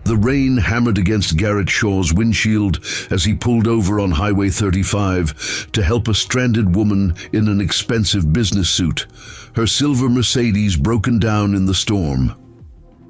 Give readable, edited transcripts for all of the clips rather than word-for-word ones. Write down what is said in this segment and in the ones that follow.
The rain hammered against Garrett Shaw's windshield as he pulled over on Highway 35 to help a stranded woman in an expensive business suit, her silver Mercedes broken down in the storm.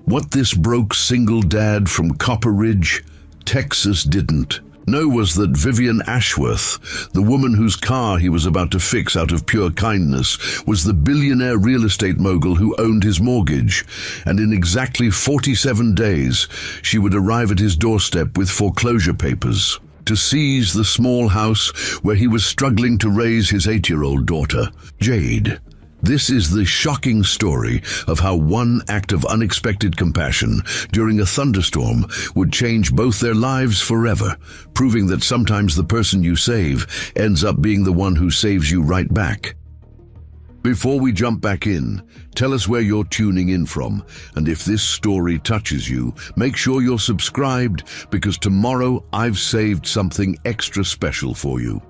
What this broke single dad from Copper Ridge, Texas didn't know was that Vivian Ashworth, the woman whose car he was about to fix out of pure kindness, was the billionaire real estate mogul who owned his mortgage, and in exactly 47 days she would arrive at his doorstep with foreclosure papers to seize the small house where he was struggling to raise his 8-year-old daughter, Jade. This is the shocking story of how one act of unexpected compassion during a thunderstorm would change both their lives forever, proving that sometimes the person you save ends up being the one who saves you right back. Before we jump back in, tell us where you're tuning in from, and if this story touches you, make sure you're subscribed, because tomorrow I've saved something extra special for you.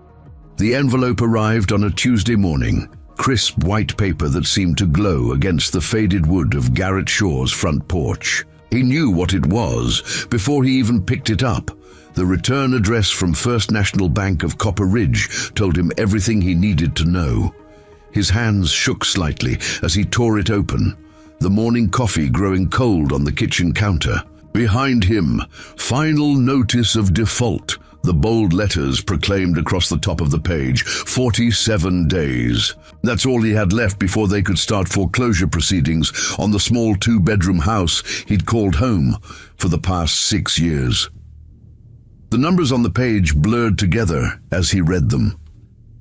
The envelope arrived on a Tuesday morning. Crisp white paper that seemed to glow against the faded wood of Garrett Shaw's front porch. He knew what it was before he even picked it up. The return address from First National Bank of Copper Ridge told him everything he needed to know. His hands shook slightly as he tore it open, the morning coffee growing cold on the kitchen counter. Behind him, final notice of default. The bold letters proclaimed across the top of the page, 47 days. That's all he had left before they could start foreclosure proceedings on the small 2-bedroom house he'd called home for the past 6 years. The numbers on the page blurred together as he read them.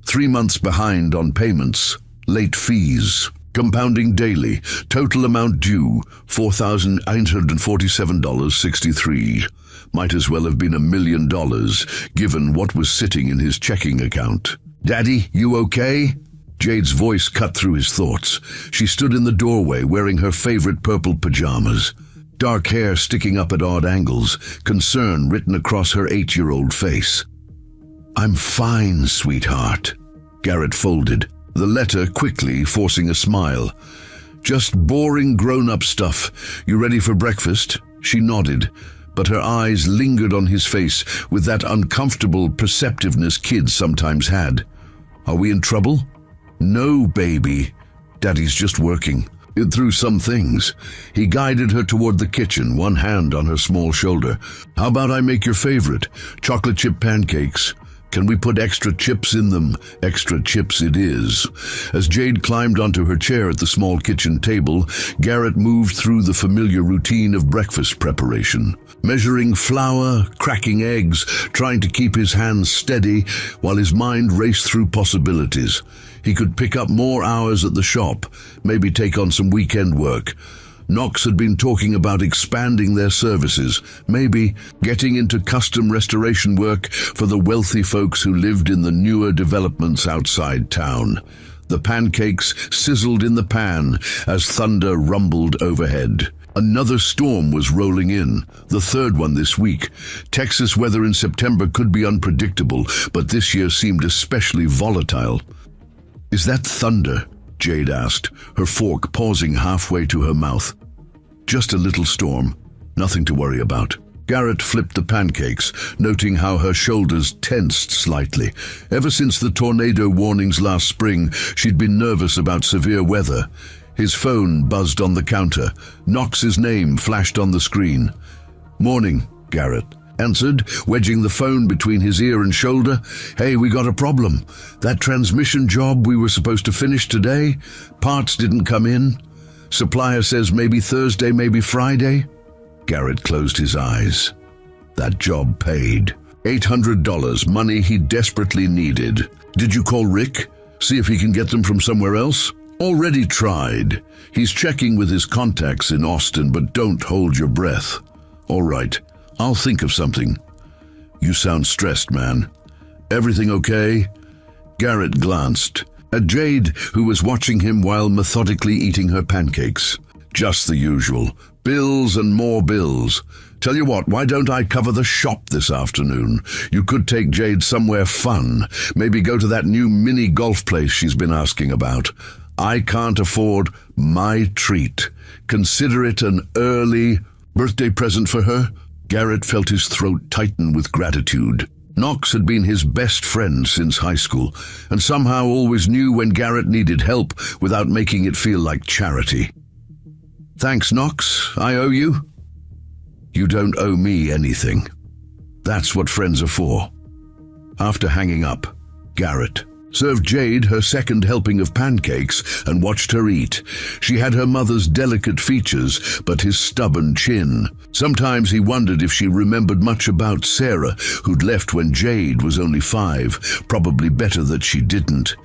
3 months behind on payments, late fees, compounding daily, total amount due, $4,847.63. Might as well have been $1 million, given what was sitting in his checking account. "Daddy, you okay?" Jade's voice cut through his thoughts. She stood in the doorway wearing her favorite purple pajamas, dark hair sticking up at odd angles, concern written across her 8-year-old face. "I'm fine, sweetheart." Garrett folded the letter quickly, forcing a smile. "Just boring grown-up stuff. You ready for breakfast?" She nodded, but her eyes lingered on his face with that uncomfortable perceptiveness kids sometimes had. "Are we in trouble?" "No, baby. Daddy's just working through some things." He guided her toward the kitchen, one hand on her small shoulder. "How about I make your favorite, chocolate chip pancakes? Can we put extra chips in them?" Extra chips it is. As Jade climbed onto her chair at the small kitchen table, Garrett moved through the familiar routine of breakfast preparation, measuring flour, cracking eggs, trying to keep his hands steady while his mind raced through possibilities. He could pick up more hours at the shop, maybe take on some weekend work. Knox had been talking about expanding their services, maybe getting into custom restoration work for the wealthy folks who lived in the newer developments outside town. The pancakes sizzled in the pan as thunder rumbled overhead. Another storm was rolling in, the third one this week. Texas weather in September could be unpredictable, but this year seemed especially volatile. "Is that thunder?" Jade asked, her fork pausing halfway to her mouth. "Just a little storm. Nothing to worry about." Garrett flipped the pancakes, noting how her shoulders tensed slightly. Ever since the tornado warnings last spring, she'd been nervous about severe weather. His phone buzzed on the counter. Knox's name flashed on the screen. "Morning," Garrett answered, wedging the phone between his ear and shoulder. "Hey, we got a problem. That transmission job we were supposed to finish today, parts didn't come in. Supplier says maybe Thursday, maybe Friday." Garrett closed his eyes. That job paid. $800, money he desperately needed. "Did you call Rick? See if he can get them from somewhere else?" "Already tried. He's checking with his contacts in Austin, but don't hold your breath." "All right. I'll think of something." "You sound stressed, man. Everything okay?" Garrett glanced at Jade, who was watching him while methodically eating her pancakes. "Just the usual. Bills and more bills. Tell you what, why don't I cover the shop this afternoon? You could take Jade somewhere fun. Maybe go to that new mini golf place she's been asking about. I can't afford my treat. Consider it an early birthday present for her." Garrett felt his throat tighten with gratitude. Knox had been his best friend since high school, and somehow always knew when Garrett needed help without making it feel like charity. "Thanks, Knox. I owe you." "You don't owe me anything. That's what friends are for." After hanging up, Garrett served Jade her second helping of pancakes and watched her eat. She had her mother's delicate features, but his stubborn chin. Sometimes he wondered if she remembered much about Sarah, who'd left when Jade was only 5. Probably better that she didn't.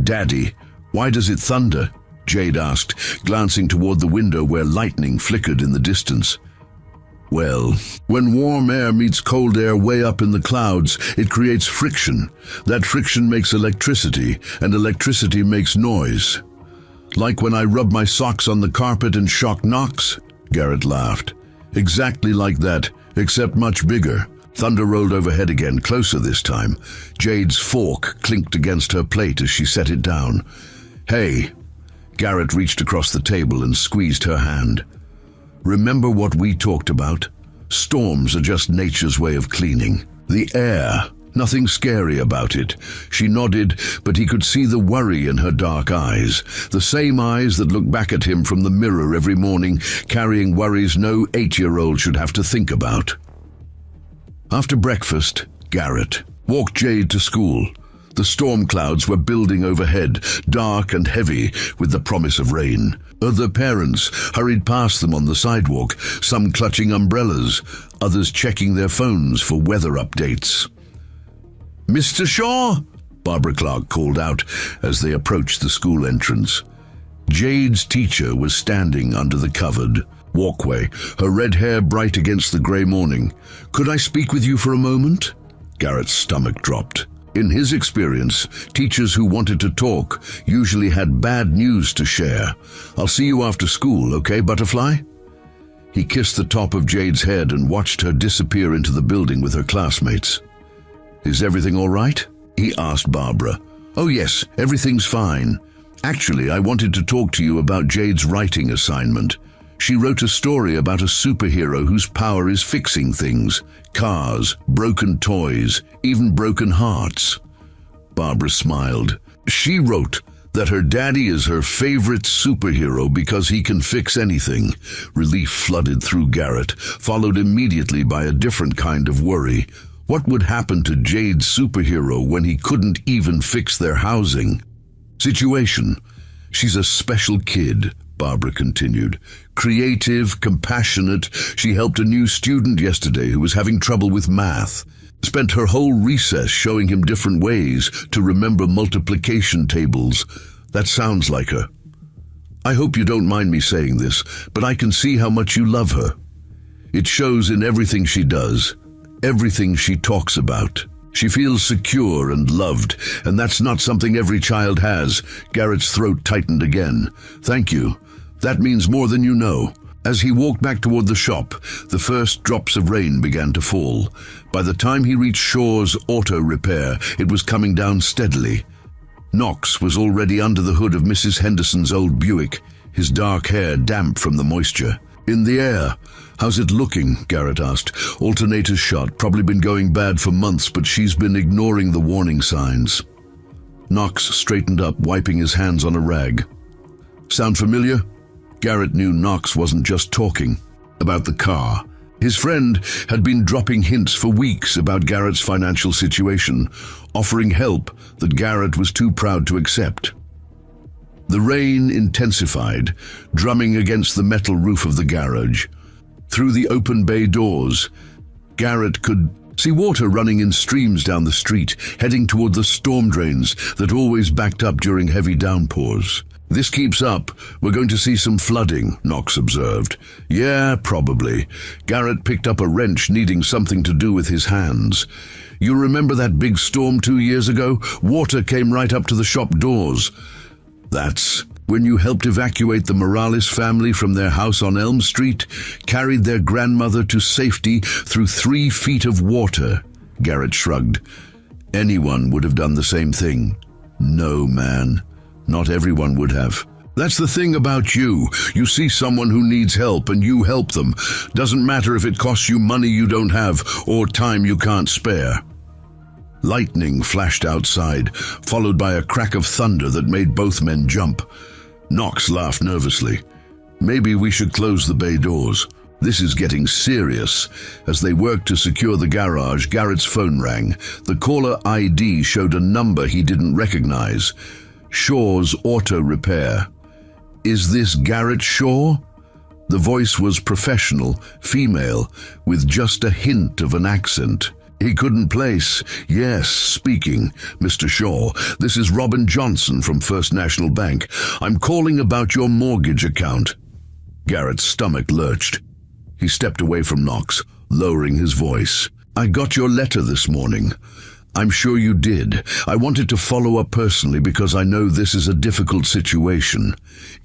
"Daddy, why does it thunder?" Jade asked, glancing toward the window where lightning flickered in the distance. "Well, when warm air meets cold air way up in the clouds, it creates friction. That friction makes electricity, and electricity makes noise. Like when I rub my socks on the carpet and shock Knox?" Garrett laughed. "Exactly like that, except much bigger." Thunder rolled overhead again, closer this time. Jade's fork clinked against her plate as she set it down. "Hey." Garrett reached across the table and squeezed her hand. "Remember what we talked about? Storms are just nature's way of cleaning. The air, nothing scary about it." She nodded, but he could see the worry in her dark eyes. The same eyes that looked back at him from the mirror every morning, carrying worries no 8-year-old should have to think about. After breakfast, Garrett walked Jade to school. The storm clouds were building overhead, dark and heavy with the promise of rain. Other parents hurried past them on the sidewalk, some clutching umbrellas, others checking their phones for weather updates. "Mr. Shaw!" Barbara Clark called out as they approached the school entrance. Jade's teacher was standing under the covered walkway, her red hair bright against the grey morning. "Could I speak with you for a moment?" Garrett's stomach dropped. In his experience, teachers who wanted to talk usually had bad news to share. "I'll see you after school, okay, Butterfly?" He kissed the top of Jade's head and watched her disappear into the building with her classmates. "Is everything all right?" he asked Barbara. "Oh yes, everything's fine. Actually, I wanted to talk to you about Jade's writing assignment. She wrote a story about a superhero whose power is fixing things. Cars, broken toys, even broken hearts." Barbara smiled. "She wrote that her daddy is her favorite superhero because he can fix anything." Relief flooded through Garrett, followed immediately by a different kind of worry. What would happen to Jade's superhero when he couldn't even fix their housing? "Situation. She's a special kid," Barbara continued. "Creative, compassionate. She helped a new student yesterday who was having trouble with math. Spent her whole recess showing him different ways to remember multiplication tables. That sounds like her. I hope you don't mind me saying this, but I can see how much you love her. It shows in everything she does, everything she talks about. She feels secure and loved, and that's not something every child has." Garrett's throat tightened again. "Thank you. That means more than you know." As he walked back toward the shop, the first drops of rain began to fall. By the time he reached Shaw's auto repair, it was coming down steadily. Knox was already under the hood of Mrs. Henderson's old Buick, his dark hair damp from the moisture. "In the air. How's it looking?" Garrett asked. "Alternator's shot. Probably been going bad for months, but she's been ignoring the warning signs." Knox straightened up, wiping his hands on a rag. "Sound familiar?" Garrett knew Knox wasn't just talking about the car. His friend had been dropping hints for weeks about Garrett's financial situation, offering help that Garrett was too proud to accept. The rain intensified, drumming against the metal roof of the garage. Through the open bay doors, Garrett could see water running in streams down the street, heading toward the storm drains that always backed up during heavy downpours. "This keeps up, we're going to see some flooding," Knox observed. "Yeah, probably." Garrett picked up a wrench, needing something to do with his hands. "You remember that big storm 2 years ago? Water came right up to the shop doors." "That's when you helped evacuate the Morales family from their house on Elm Street, carried their grandmother to safety through 3 feet of water." Garrett shrugged. "Anyone would have done the same thing." "No, man. Not everyone would have. That's the thing about you. You see someone who needs help and you help them. Doesn't matter if it costs you money you don't have or time you can't spare. Lightning flashed outside, followed by a crack of thunder that made both men jump. Knox laughed nervously. Maybe we should close the bay doors. This is getting serious. As they worked to secure the garage, Garrett's phone rang. The caller ID showed a number he didn't recognize. Shaw's Auto Repair. Is this Garrett Shaw? The voice was professional, female, with just a hint of an accent. He couldn't place. Yes, speaking. Mr. Shaw, this is Robin Johnson from First National Bank. I'm calling about your mortgage account. Garrett's stomach lurched. He stepped away from Knox, lowering his voice. I got your letter this morning. I'm sure you did. I wanted to follow up personally because I know this is a difficult situation.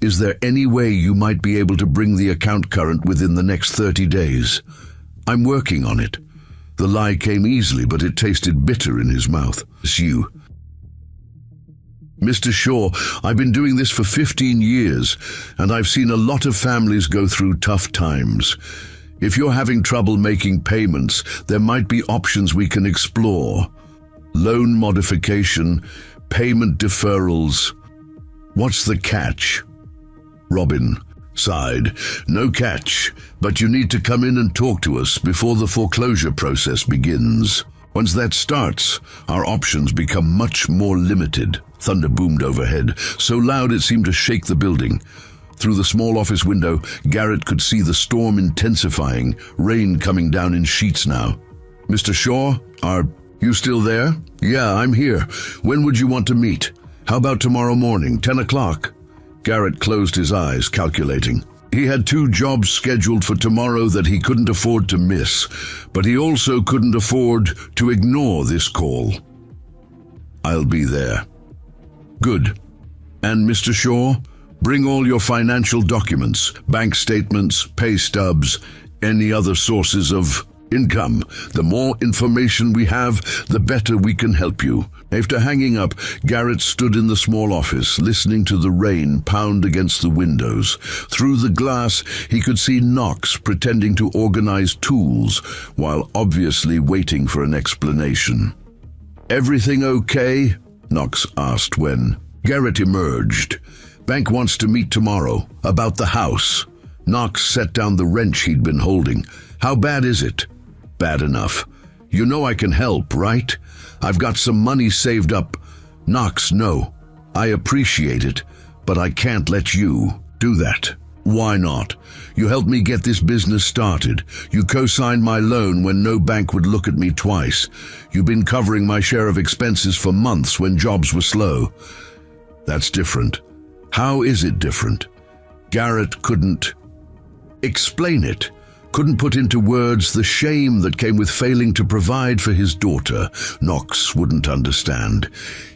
Is there any way you might be able to bring the account current within the next 30 days? I'm working on it. The lie came easily, but it tasted bitter in his mouth. It's you. Mr. Shaw, I've been doing this for 15 years, and I've seen a lot of families go through tough times. If you're having trouble making payments, there might be options we can explore. Loan modification, payment deferrals. What's the catch? Robin sighed. No catch, but you need to come in and talk to us before the foreclosure process begins. Once that starts, our options become much more limited. Thunder boomed overhead, so loud it seemed to shake the building. Through the small office window, Garrett could see the storm intensifying, rain coming down in sheets now. Mr. Shaw, are you still there? Yeah, I'm here. When would you want to meet? How about tomorrow morning, 10 o'clock? Garrett closed his eyes, calculating. He had 2 jobs scheduled for tomorrow that he couldn't afford to miss, but he also couldn't afford to ignore this call. I'll be there. Good. And Mr. Shaw, bring all your financial documents, bank statements, pay stubs, any other sources of income. The more information we have, the better we can help you. After hanging up, Garrett stood in the small office, listening to the rain pound against the windows. Through the glass, he could see Knox pretending to organize tools, while obviously waiting for an explanation. Everything okay? Knox asked when Garrett emerged. Bank wants to meet tomorrow, about the house. Knox set down the wrench he'd been holding. How bad is it? Bad enough. You know I can help, right? I've got some money saved up. Knox, no. I appreciate it, but I can't let you do that. Why not? You helped me get this business started. You co-signed my loan when no bank would look at me twice. You've been covering my share of expenses for months when jobs were slow. That's different. How is it different? Garrett couldn't explain it. Couldn't put into words the shame that came with failing to provide for his daughter. Knox wouldn't understand.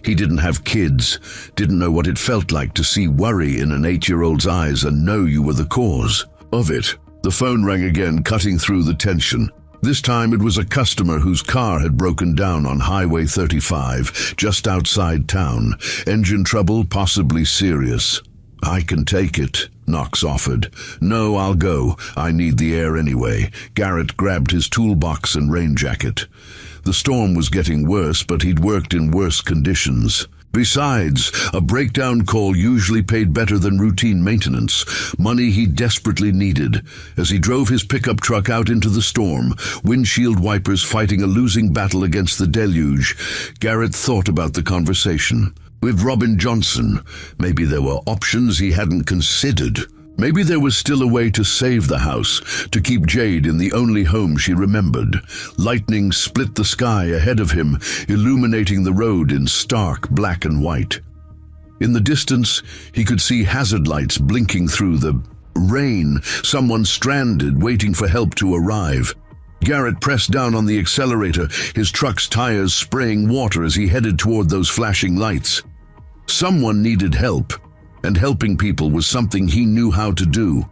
He didn't have kids, didn't know what it felt like to see worry in an 8-year-old's eyes and know you were the cause of it. The phone rang again, cutting through the tension. This time it was a customer whose car had broken down on Highway 35, just outside town. Engine trouble, possibly serious. I can take it, Knox offered. No, I'll go. I need the air anyway. Garrett grabbed his toolbox and rain jacket. The storm was getting worse, but he'd worked in worse conditions. Besides, a breakdown call usually paid better than routine maintenance, money he desperately needed. As he drove his pickup truck out into the storm, windshield wipers fighting a losing battle against the deluge, Garrett thought about the conversation. With Robin Johnson, maybe there were options he hadn't considered. Maybe there was still a way to save the house, to keep Jade in the only home she remembered. Lightning split the sky ahead of him, illuminating the road in stark black and white. In the distance, he could see hazard lights blinking through the rain, someone stranded, waiting for help to arrive. Garrett pressed down on the accelerator, his truck's tires spraying water as he headed toward those flashing lights. Someone needed help, and helping people was something he knew how to do.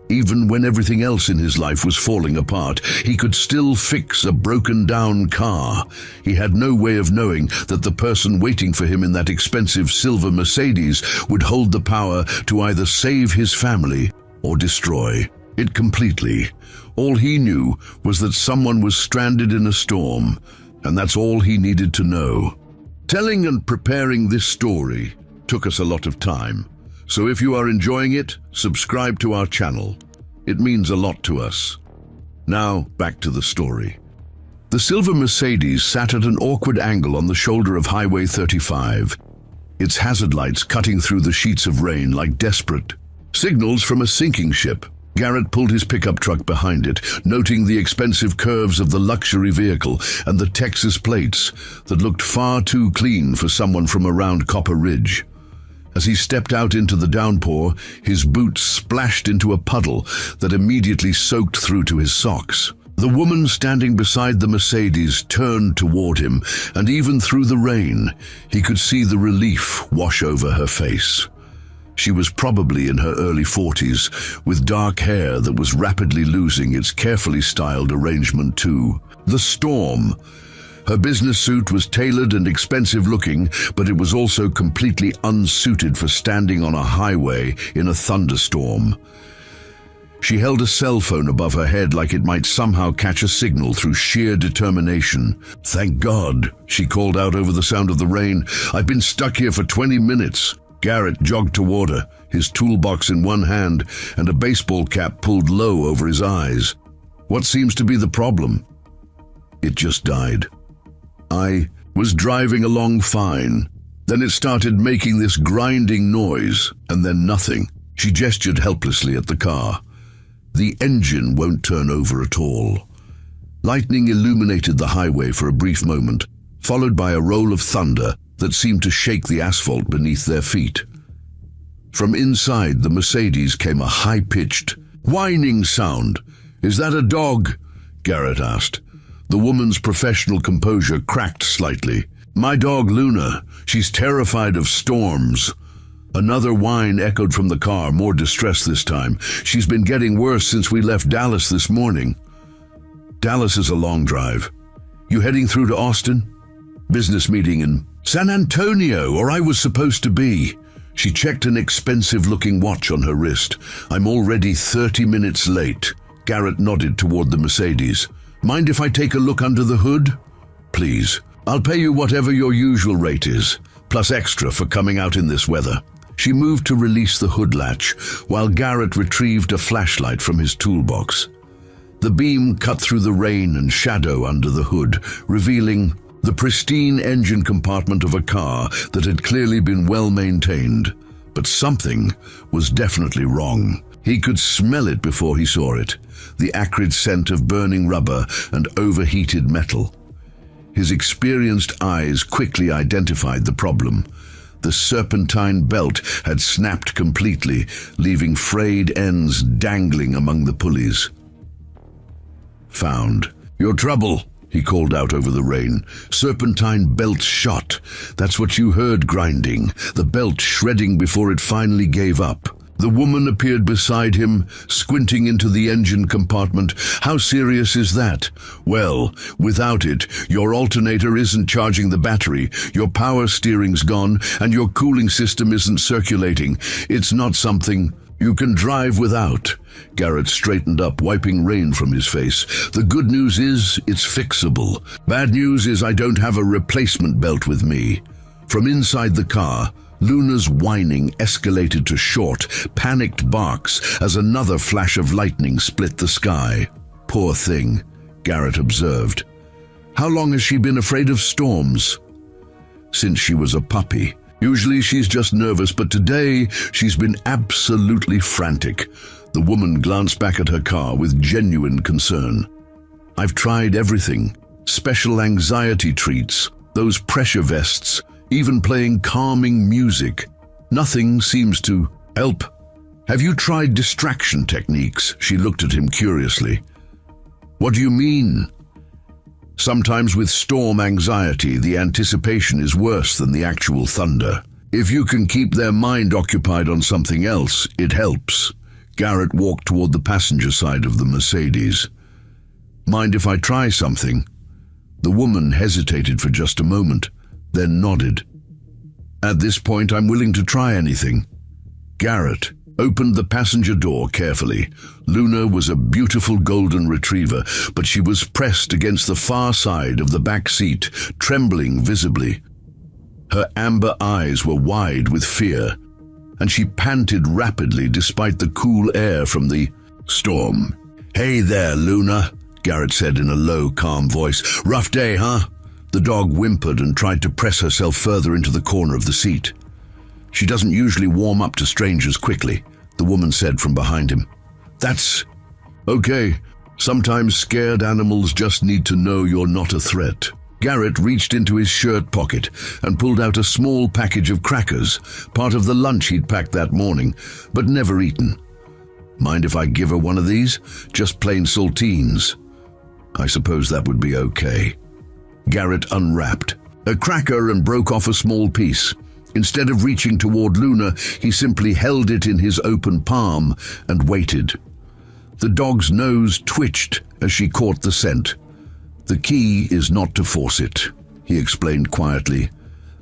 Even when everything else in his life was falling apart, he could still fix a broken-down car. He had no way of knowing that the person waiting for him in that expensive silver Mercedes would hold the power to either save his family or destroy it completely. All he knew was that someone was stranded in a storm, and that's all he needed to know. Telling and preparing this story took us a lot of time. So if you are enjoying it, subscribe to our channel. It means a lot to us. Now, back to the story. The silver Mercedes sat at an awkward angle on the shoulder of Highway 35, its hazard lights cutting through the sheets of rain like desperate signals from a sinking ship. Garrett pulled his pickup truck behind it, noting the expensive curves of the luxury vehicle and the Texas plates that looked far too clean for someone from around Copper Ridge. As he stepped out into the downpour, his boots splashed into a puddle that immediately soaked through to his socks. The woman standing beside the Mercedes turned toward him, and even through the rain, he could see the relief wash over her face. She was probably in her early 40s, with dark hair that was rapidly losing its carefully styled arrangement too. The storm. Her business suit was tailored and expensive looking, but it was also completely unsuited for standing on a highway in a thunderstorm. She held a cell phone above her head like it might somehow catch a signal through sheer determination. "Thank God," she called out over the sound of the rain. "I've been stuck here for 20 minutes. Garrett jogged toward her, his toolbox in one hand and a baseball cap pulled low over his eyes. "What seems to be the problem?" "It just died. I was driving along fine. Then it started making this grinding noise, and then nothing." She gestured helplessly at the car. "The engine won't turn over at all." Lightning illuminated the highway for a brief moment, followed by a roll of thunder that seemed to shake the asphalt beneath their feet. From inside the Mercedes came a high-pitched, whining sound. "Is that a dog?" Garrett asked. The woman's professional composure cracked slightly. "My dog, Luna. She's terrified of storms." Another whine echoed from the car, more distress this time. "She's been getting worse since we left Dallas this morning." "Dallas is a long drive. You heading through to Austin?" "Business meeting in San Antonio, or I was supposed to be." She checked an expensive-looking watch on her wrist. "I'm already 30 minutes late." Garrett nodded toward the Mercedes. "Mind if I take a look under the hood?" "Please. I'll pay you whatever your usual rate is, plus extra for coming out in this weather." She moved to release the hood latch, while Garrett retrieved a flashlight from his toolbox. The beam cut through the rain and shadow under the hood, revealing the pristine engine compartment of a car that had clearly been well maintained. But something was definitely wrong. He could smell it before he saw it, the acrid scent of burning rubber and overheated metal. His experienced eyes quickly identified the problem. The serpentine belt had snapped completely, leaving frayed ends dangling among the pulleys. "Found. Your trouble," he called out over the rain. "Serpentine belt shot. That's what you heard grinding, the belt shredding before it finally gave up." The woman appeared beside him, squinting into the engine compartment. "How serious is that?" "Well, without it, your alternator isn't charging the battery, your power steering's gone, and your cooling system isn't circulating. It's not something you can drive without." Garrett straightened up, wiping rain from his face. "The good news is it's fixable. Bad news is I don't have a replacement belt with me." From inside the car, Luna's whining escalated to short, panicked barks as another flash of lightning split the sky. "Poor thing," Garrett observed. "How long has she been afraid of storms?" "Since she was a puppy. Usually she's just nervous, but today she's been absolutely frantic." The woman glanced back at her car with genuine concern. "I've tried everything. Special anxiety treats, those pressure vests, even playing calming music. Nothing seems to help." "Have you tried distraction techniques?" She looked at him curiously. "What do you mean?" "Sometimes with storm anxiety, the anticipation is worse than the actual thunder. If you can keep their mind occupied on something else, it helps." Garrett walked toward the passenger side of the Mercedes. "Mind if I try something?" The woman hesitated for just a moment, then nodded. "At this point, I'm willing to try anything." Garrett opened the passenger door carefully. Luna was a beautiful golden retriever, but she was pressed against the far side of the back seat, trembling visibly. Her amber eyes were wide with fear, and she panted rapidly despite the cool air from the storm. "Hey there, Luna," Garrett said in a low, calm voice. "Rough day, huh?" The dog whimpered and tried to press herself further into the corner of the seat. "She doesn't usually warm up to strangers quickly," the woman said from behind him. "That's okay. Sometimes scared animals just need to know you're not a threat." Garrett reached into his shirt pocket and pulled out a small package of crackers, part of the lunch he'd packed that morning, but never eaten. "Mind if I give her one of these? Just plain saltines." "I suppose that would be okay." Garrett unwrapped a cracker and broke off a small piece. Instead of reaching toward Luna, he simply held it in his open palm and waited. The dog's nose twitched as she caught the scent. "The key is not to force it," he explained quietly.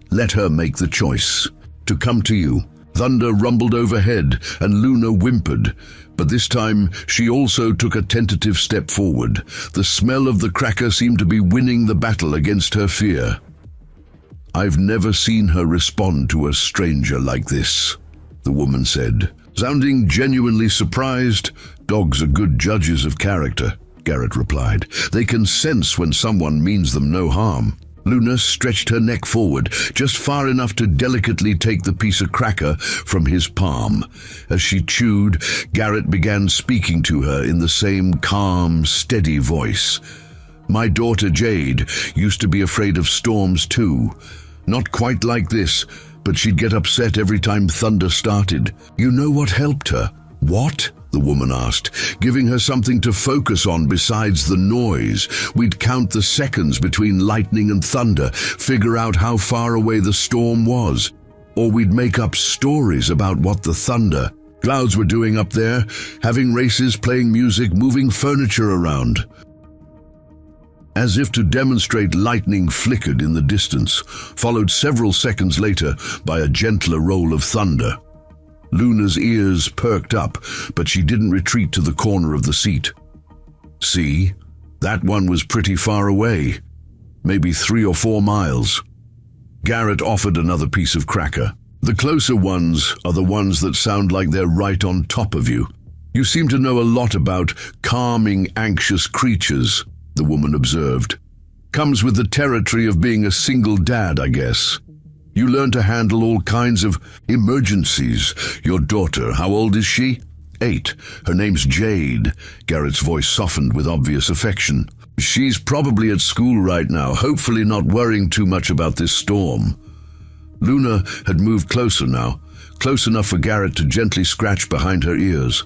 "Let her make the choice to come to you." Thunder rumbled overhead and Luna whimpered, but this time she also took a tentative step forward. The smell of the cracker seemed to be winning the battle against her fear. "I've never seen her respond to a stranger like this," the woman said, sounding genuinely surprised. "Dogs are good judges of character," Garrett replied. "They can sense when someone means them no harm." Luna stretched her neck forward, just far enough to delicately take the piece of cracker from his palm. As she chewed, Garrett began speaking to her in the same calm, steady voice. "My daughter Jade used to be afraid of storms too. Not quite like this, but she'd get upset every time thunder started. You know what helped her?" "What?" the woman asked, giving her something to focus on besides the noise. "We'd count the seconds between lightning and thunder, figure out how far away the storm was, or we'd make up stories about what the thunder clouds were doing up there, having races, playing music, moving furniture around." As if to demonstrate, lightning flickered in the distance, followed several seconds later by a gentler roll of thunder. Luna's ears perked up, but she didn't retreat to the corner of the seat. "See, that one was pretty far away, maybe 3 or 4 miles. Garrett offered another piece of cracker. "The closer ones are the ones that sound like they're right on top of you. You seem to know a lot about calming anxious creatures," the woman observed. "Comes with the territory of being a single dad, I guess. You learn to handle all kinds of emergencies. Your daughter, how old is she?" 8. "Her name's Jade." Garrett's voice softened with obvious affection. "She's probably at school right now, hopefully not worrying too much about this storm." Luna had moved closer now, close enough for Garrett to gently scratch behind her ears.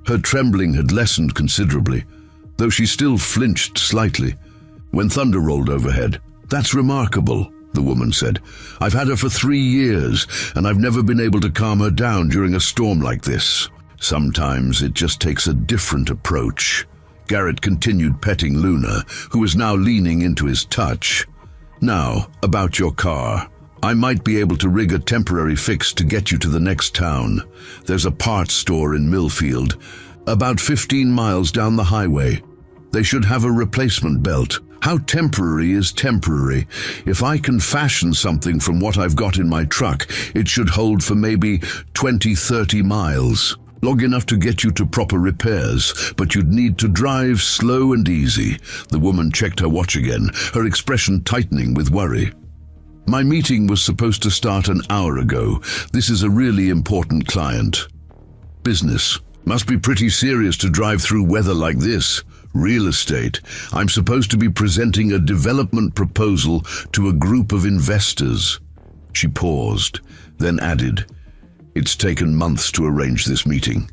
Her trembling had lessened considerably, though she still flinched slightly when thunder rolled overhead. "That's remarkable," the woman said. "I've had her for 3 years, and I've never been able to calm her down during a storm like this. Sometimes it just takes a different approach." Garrett continued petting Luna, who was now leaning into his touch. "Now, about your car. I might be able to rig a temporary fix to get you to the next town. There's a parts store in Millfield, about 15 miles down the highway. They should have a replacement belt. How temporary is temporary? If I can fashion something from what I've got in my truck, it should hold for maybe 20-30 miles. Long enough to get you to proper repairs, but you'd need to drive slow and easy." The woman checked her watch again, her expression tightening with worry. "My meeting was supposed to start an hour ago. This is a really important client." "Business. Must be pretty serious to drive through weather like this." "Real estate. I'm supposed to be presenting a development proposal to a group of investors." She paused, then added, "It's taken months to arrange this meeting."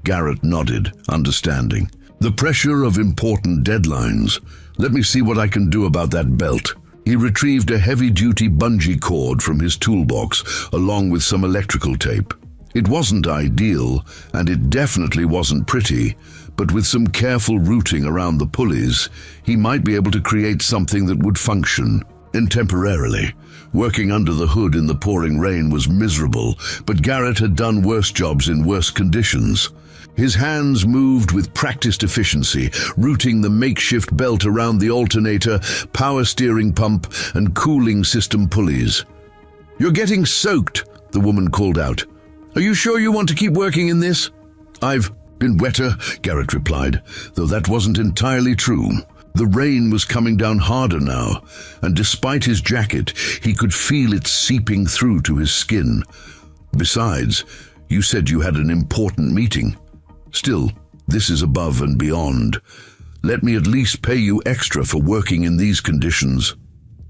Garrett nodded, understanding. "The pressure of important deadlines. Let me see what I can do about that belt." He retrieved a heavy-duty bungee cord from his toolbox, along with some electrical tape. It wasn't ideal, and it definitely wasn't pretty, but with some careful routing around the pulleys, he might be able to create something that would function, and temporarily. Working under the hood in the pouring rain was miserable, but Garrett had done worse jobs in worse conditions. His hands moved with practiced efficiency, routing the makeshift belt around the alternator, power steering pump, and cooling system pulleys. "You're getting soaked," the woman called out. "Are you sure you want to keep working in this?" "I've been wetter," Garrett replied, though that wasn't entirely true. The rain was coming down harder now, and despite his jacket, he could feel it seeping through to his skin. "Besides, you said you had an important meeting. Still, this is above and beyond. Let me at least pay you extra for working in these conditions."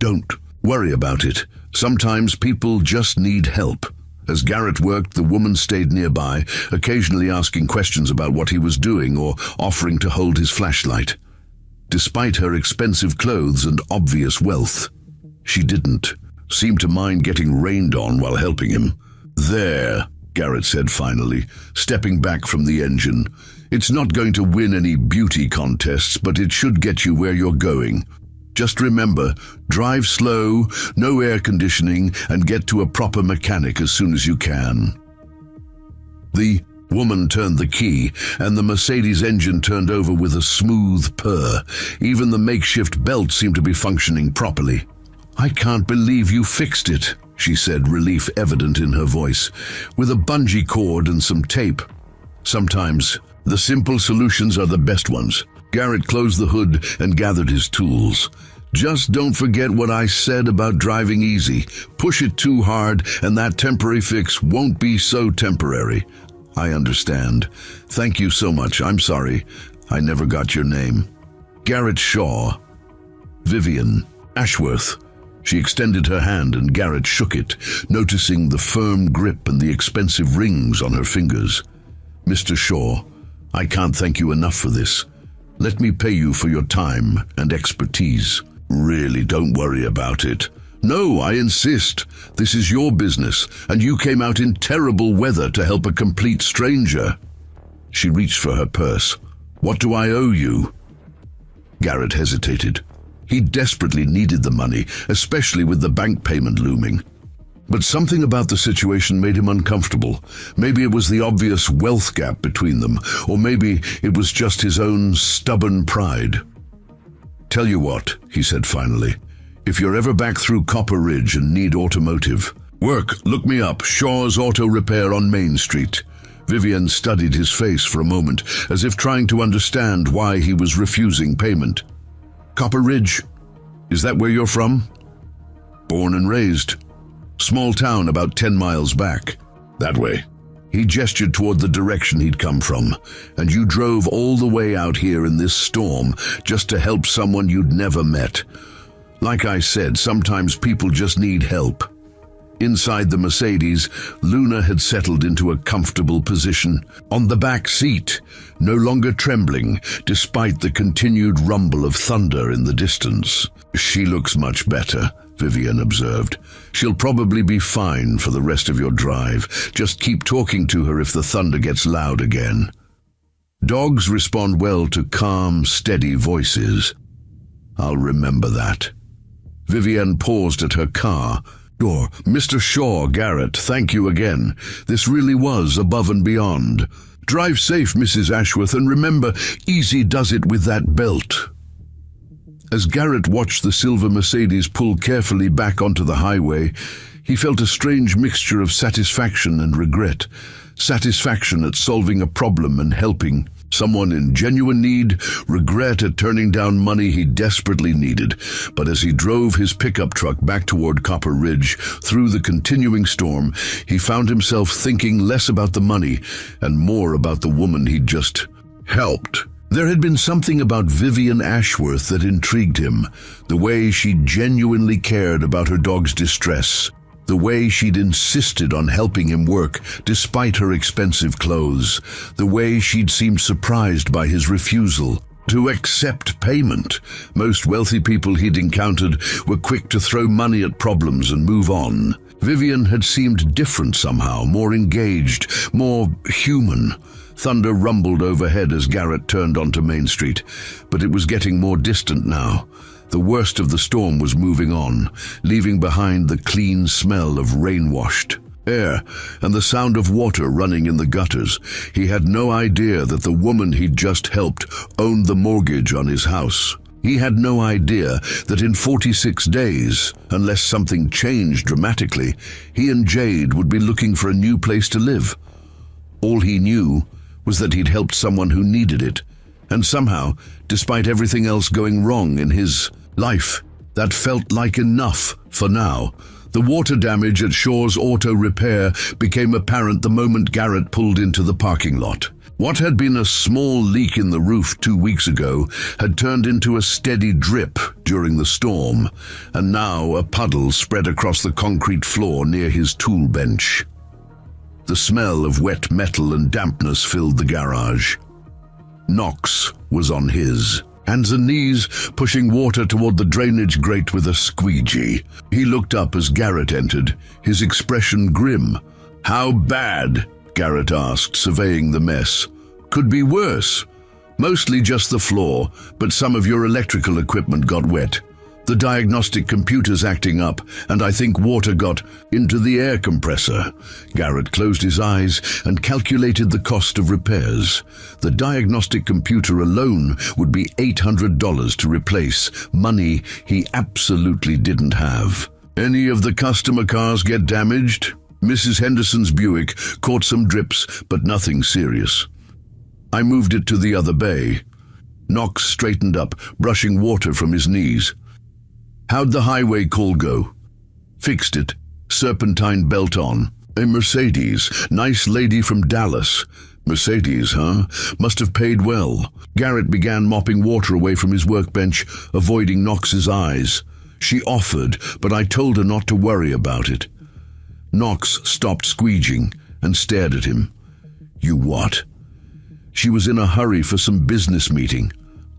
"Don't worry about it. Sometimes people just need help." As Garrett worked, the woman stayed nearby, occasionally asking questions about what he was doing or offering to hold his flashlight. Despite her expensive clothes and obvious wealth, she didn't seem to mind getting rained on while helping him. "There," Garrett said finally, stepping back from the engine. "It's not going to win any beauty contests, but it should get you where you're going. Just remember, drive slow, no air conditioning, and get to a proper mechanic as soon as you can." The woman turned the key, and the Mercedes engine turned over with a smooth purr. Even the makeshift belt seemed to be functioning properly. "I can't believe you fixed it," she said, relief evident in her voice, "with a bungee cord and some tape. Sometimes the simple solutions are the best ones." Garrett closed the hood and gathered his tools. "Just don't forget what I said about driving easy. Push it too hard, and that temporary fix won't be so temporary." "I understand. Thank you so much. I'm sorry. I never got your name." "Garrett Shaw." "Vivian Ashworth." She extended her hand and Garrett shook it, noticing the firm grip and the expensive rings on her fingers. "Mr. Shaw, I can't thank you enough for this. Let me pay you for your time and expertise." "Really, don't worry about it." "No, I insist. This is your business, and you came out in terrible weather to help a complete stranger." She reached for her purse. "What do I owe you?" Garrett hesitated. He desperately needed the money, especially with the bank payment looming. But something about the situation made him uncomfortable. Maybe it was the obvious wealth gap between them, or maybe it was just his own stubborn pride. "Tell you what," he said finally, "if you're ever back through Copper Ridge and need automotive work, look me up, Shaw's Auto Repair on Main Street." Vivian studied his face for a moment, as if trying to understand why he was refusing payment. "Copper Ridge? Is that where you're from?" "Born and raised. Small town about 10 miles back." "That way." He gestured toward the direction he'd come from. "And you drove all the way out here in this storm just to help someone you'd never met. Like I said, sometimes people just need help." Inside the Mercedes, Luna had settled into a comfortable position on the back seat, no longer trembling despite the continued rumble of thunder in the distance. "She looks much better," Vivian observed. "She'll probably be fine for the rest of your drive. Just keep talking to her if the thunder gets loud again." Dogs respond well to calm, steady voices. "I'll remember that." Vivian paused at her car. "Oh, Mr. Shaw, Garrett, thank you again. This really was above and beyond. Drive safe, Mrs. Ashworth, and remember, easy does it with that belt." As Garrett watched the silver Mercedes pull carefully back onto the highway, he felt a strange mixture of satisfaction and regret. Satisfaction at solving a problem and helping someone in genuine need, regret at turning down money he desperately needed. But as he drove his pickup truck back toward Copper Ridge through the continuing storm, he found himself thinking less about the money and more about the woman he'd just helped. There had been something about Vivian Ashworth that intrigued him, the way she genuinely cared about her dog's distress, the way she'd insisted on helping him work despite her expensive clothes, the way she'd seemed surprised by his refusal to accept payment. Most wealthy people he'd encountered were quick to throw money at problems and move on. Vivian had seemed different somehow, more engaged, more human. Thunder rumbled overhead as Garrett turned onto Main Street, but it was getting more distant now. The worst of the storm was moving on, leaving behind the clean smell of rain-washed air and the sound of water running in the gutters. He had no idea that the woman he'd just helped owned the mortgage on his house. He had no idea that in 46 days, unless something changed dramatically, he and Jade would be looking for a new place to live. All he knew was that he'd helped someone who needed it, and somehow, despite everything else going wrong in his life, that felt like enough for now. The water damage at Shaw's Auto Repair became apparent the moment Garrett pulled into the parking lot. What had been a small leak in the roof 2 weeks ago had turned into a steady drip during the storm, and now a puddle spread across the concrete floor near his tool bench. The smell of wet metal and dampness filled the garage. Knox was on his hands and knees, pushing water toward the drainage grate with a squeegee. He looked up as Garrett entered, his expression grim. "How bad?" Garrett asked, surveying the mess. "Could be worse. Mostly just the floor, but some of your electrical equipment got wet. The diagnostic computer's acting up, and I think water got into the air compressor." Garrett closed his eyes and calculated the cost of repairs. The diagnostic computer alone would be $800 to replace, money he absolutely didn't have. "Any of the customer cars get damaged?" Mrs. Henderson's Buick caught some drips, but nothing serious. "I moved it to the other bay." Knox straightened up, brushing water from his knees. "How'd the highway call go?" "Fixed it. Serpentine belt on. A Mercedes. Nice lady from Dallas." "Mercedes, huh? Must have paid well." Garrett began mopping water away from his workbench, avoiding Knox's eyes. "She offered, but I told her not to worry about it." Knox stopped squeegeeing and stared at him. "You what?" "She was in a hurry for some business meeting.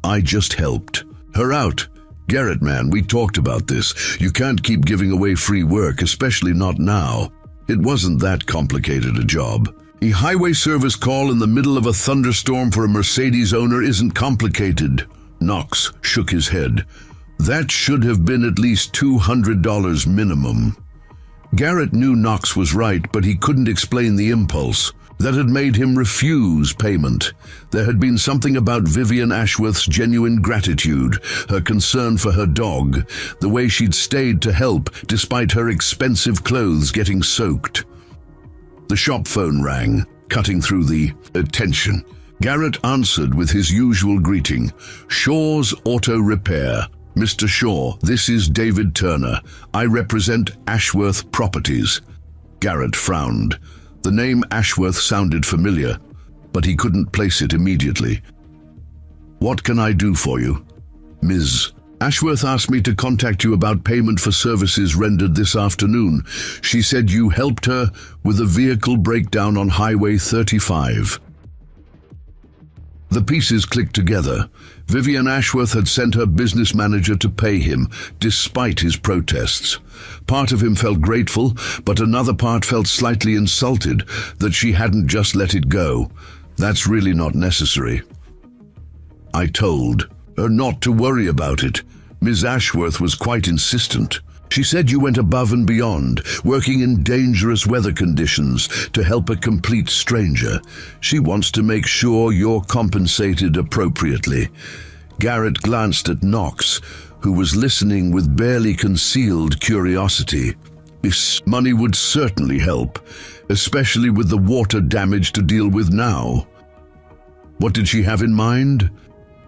I just helped her out." "Garrett, man, we talked about this. You can't keep giving away free work, especially not now. It wasn't that complicated a job. A highway service call in the middle of a thunderstorm for a Mercedes owner isn't complicated." Knox shook his head. "That should have been at least $200 minimum." Garrett knew Knox was right, but he couldn't explain the impulse that had made him refuse payment. There had been something about Vivian Ashworth's genuine gratitude, her concern for her dog, the way she'd stayed to help despite her expensive clothes getting soaked. The shop phone rang, cutting through the tension. Garrett answered with his usual greeting. "Shaw's Auto Repair. Mr. Shaw, this is David Turner. I represent Ashworth Properties." Garrett frowned. The name Ashworth sounded familiar, but he couldn't place it immediately. "What can I do for you?" "Ms. Ashworth asked me to contact you about payment for services rendered this afternoon. She said you helped her with a vehicle breakdown on Highway 35. The pieces clicked together. Vivian Ashworth had sent her business manager to pay him, despite his protests. Part of him felt grateful, but another part felt slightly insulted that she hadn't just let it go. That's really not necessary. "I told her not to worry about it. Ms. Ashworth was quite insistent. She said you went above and beyond, working in dangerous weather conditions to help a complete stranger. She wants to make sure you're compensated appropriately." Garrett glanced at Knox, who was listening with barely concealed curiosity. This money would certainly help, especially with the water damage to deal with now. What did she have in mind?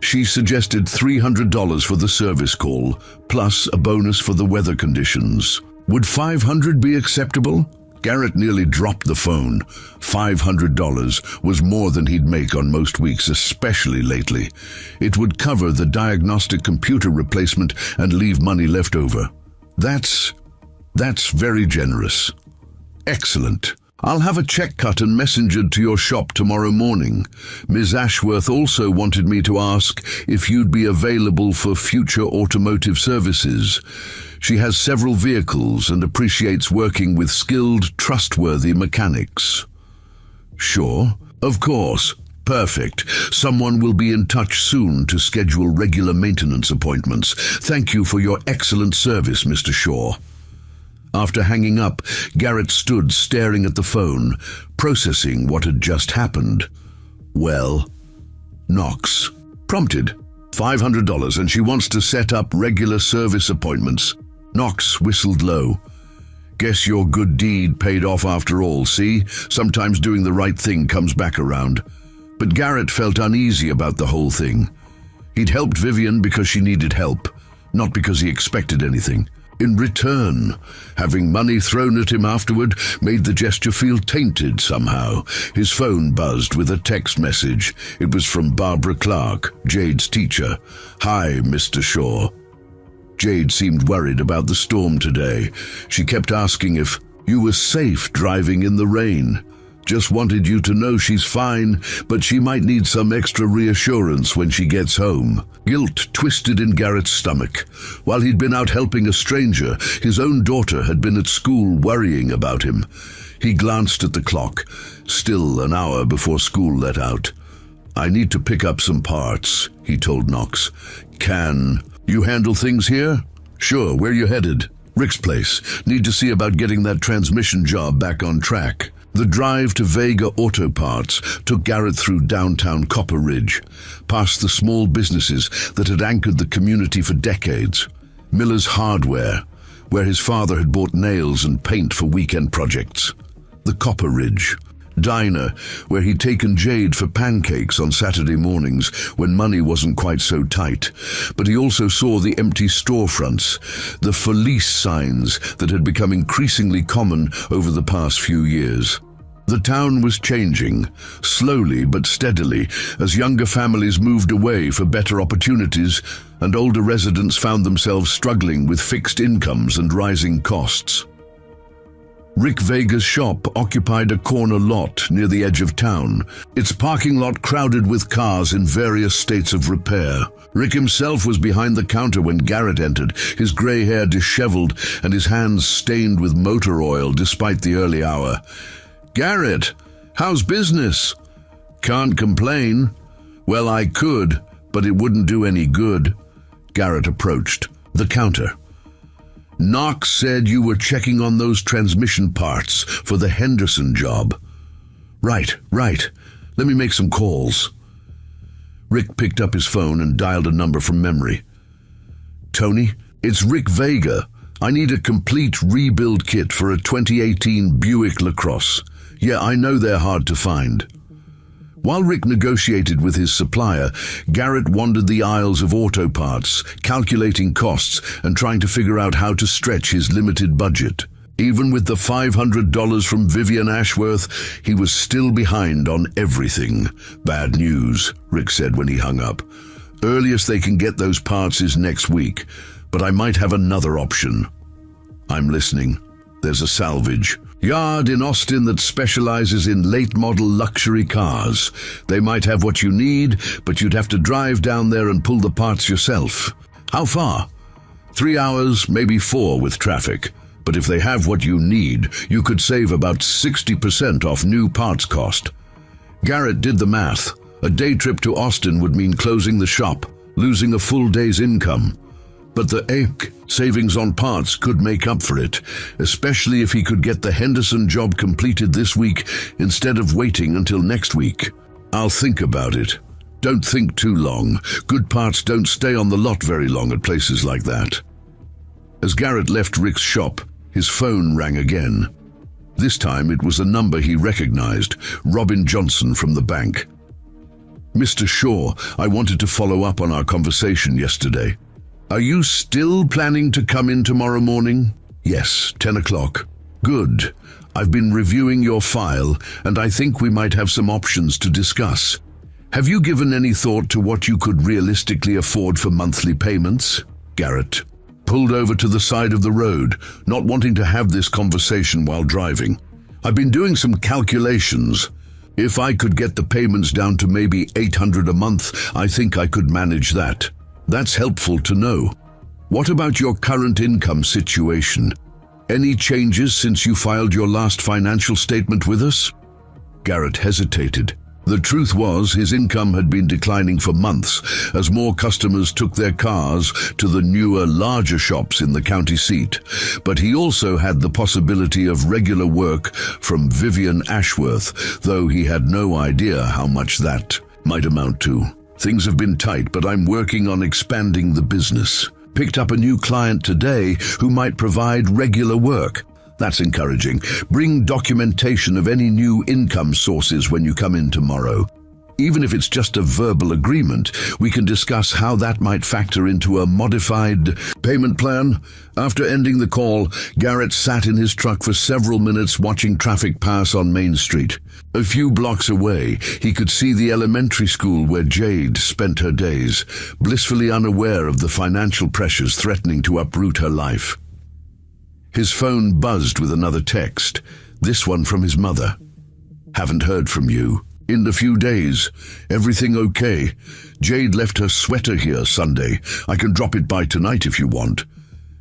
She suggested $300 for the service call, plus a bonus for the weather conditions. Would $500 be acceptable? Garrett nearly dropped the phone. $500 was more than he'd make on most weeks, especially lately. It would cover the diagnostic computer replacement and leave money left over. That's very generous. Excellent. I'll have a check cut and messengered to your shop tomorrow morning. Ms. Ashworth also wanted me to ask if you'd be available for future automotive services. She has several vehicles and appreciates working with skilled, trustworthy mechanics. Sure, of course. Perfect. Someone will be in touch soon to schedule regular maintenance appointments. Thank you for your excellent service, Mr. Shaw. After hanging up, Garrett stood staring at the phone, processing what had just happened. Well, Knox. Prompted. $500 and she wants to set up regular service appointments. Knox whistled low. Guess your good deed paid off after all, see? Sometimes doing the right thing comes back around. But Garrett felt uneasy about the whole thing. He'd helped Vivian because she needed help, not because he expected anything. In return, having money thrown at him afterward made the gesture feel tainted somehow. His phone buzzed with a text message. It was from Barbara Clark, Jade's teacher. Hi, Mr. Shaw. Jade seemed worried about the storm today. She kept asking if you were safe driving in the rain. Just wanted you to know she's fine, but she might need some extra reassurance when she gets home. Guilt twisted in Garrett's stomach. While he'd been out helping a stranger, his own daughter had been at school worrying about him. He glanced at the clock. Still an hour before school let out. I need to pick up some parts, he told Knox. Can you handle things here? Sure, where you headed? Rick's place. Need to see about getting that transmission job back on track. The drive to Vega Auto Parts took Garrett through downtown Copper Ridge, past the small businesses that had anchored the community for decades. Miller's Hardware, where his father had bought nails and paint for weekend projects. The Copper Ridge Diner, where he'd taken Jade for pancakes on Saturday mornings when money wasn't quite so tight. But he also saw the empty storefronts, the for lease signs that had become increasingly common over the past few years. The town was changing, slowly but steadily, as younger families moved away for better opportunities and older residents found themselves struggling with fixed incomes and rising costs. Rick Vega's shop occupied a corner lot near the edge of town, its parking lot crowded with cars in various states of repair. Rick himself was behind the counter when Garrett entered, his gray hair disheveled and his hands stained with motor oil despite the early hour. Garrett, how's business? Can't complain. Well, I could, but it wouldn't do any good. Garrett approached the counter. Knox said you were checking on those transmission parts for the Henderson job. Right. Let me make some calls. Rick picked up his phone and dialed a number from memory. Tony, it's Rick Vega. I need a complete rebuild kit for a 2018 Buick LaCrosse. Yeah, I know they're hard to find. While Rick negotiated with his supplier, Garrett wandered the aisles of auto parts, calculating costs and trying to figure out how to stretch his limited budget. Even with the $500 from Vivian Ashworth, he was still behind on everything. Bad news, Rick said when he hung up. Earliest they can get those parts is next week, but I might have another option. I'm listening. There's a salvage yard in Austin that specializes in late-model luxury cars. They might have what you need, but you'd have to drive down there and pull the parts yourself. How far? 3 hours, maybe 4 with traffic. But if they have what you need, you could save about 60% off new parts cost. Garrett did the math. A day trip to Austin would mean closing the shop, losing a full day's income. But the savings on parts could make up for it, especially if he could get the Henderson job completed this week instead of waiting until next week. I'll think about it. Don't think too long. Good parts don't stay on the lot very long at places like that. As Garrett left Rick's shop, his phone rang again. This time it was a number he recognized, Robin Johnson from the bank. Mr. Shaw, I wanted to follow up on our conversation yesterday. Are you still planning to come in tomorrow morning? Yes, 10 o'clock. Good. I've been reviewing your file, and I think we might have some options to discuss. Have you given any thought to what you could realistically afford for monthly payments? Garrett pulled over to the side of the road, not wanting to have this conversation while driving. I've been doing some calculations. If I could get the payments down to maybe $800 a month, I think I could manage that. That's helpful to know. What about your current income situation? Any changes since you filed your last financial statement with us? Garrett hesitated. The truth was, his income had been declining for months as more customers took their cars to the newer, larger shops in the county seat. But he also had the possibility of regular work from Vivian Ashworth, though he had no idea how much that might amount to. Things have been tight, but I'm working on expanding the business. Picked up a new client today who might provide regular work. That's encouraging. Bring documentation of any new income sources when you come in tomorrow. Even if it's just a verbal agreement, we can discuss how that might factor into a modified payment plan. After ending the call, Garrett sat in his truck for several minutes watching traffic pass on Main Street. A few blocks away, he could see the elementary school where Jade spent her days, blissfully unaware of the financial pressures threatening to uproot her life. His phone buzzed with another text, this one from his mother. Haven't heard from you. In a few days. Everything okay? Jade left her sweater here Sunday. I can drop it by tonight if you want.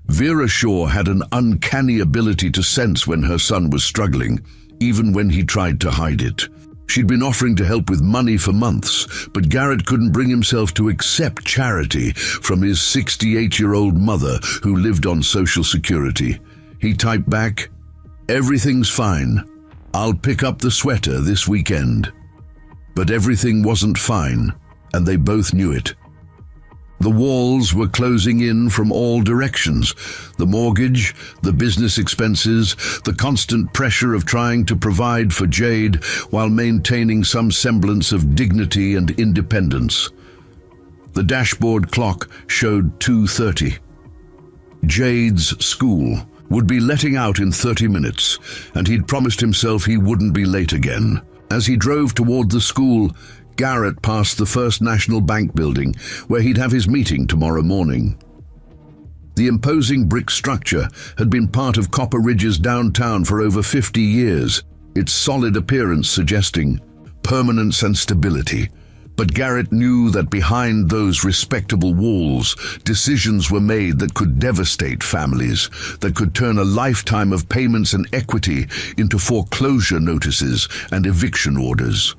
Vera Shaw had an uncanny ability to sense when her son was struggling, even when he tried to hide it. She'd been offering to help with money for months, but Garrett couldn't bring himself to accept charity from his 68-year-old mother who lived on Social Security. He typed back, "Everything's fine. I'll pick up the sweater this weekend." But everything wasn't fine, and they both knew it. The walls were closing in from all directions. The mortgage, the business expenses, the constant pressure of trying to provide for Jade while maintaining some semblance of dignity and independence. The dashboard clock showed 2:30. Jade's school would be letting out in 30 minutes, and he'd promised himself he wouldn't be late again. As he drove toward the school, Garrett passed the First National Bank building, where he'd have his meeting tomorrow morning. The imposing brick structure had been part of Copper Ridge's downtown for over 50 years, its solid appearance suggesting permanence and stability. But Garrett knew that behind those respectable walls, decisions were made that could devastate families, that could turn a lifetime of payments and equity into foreclosure notices and eviction orders.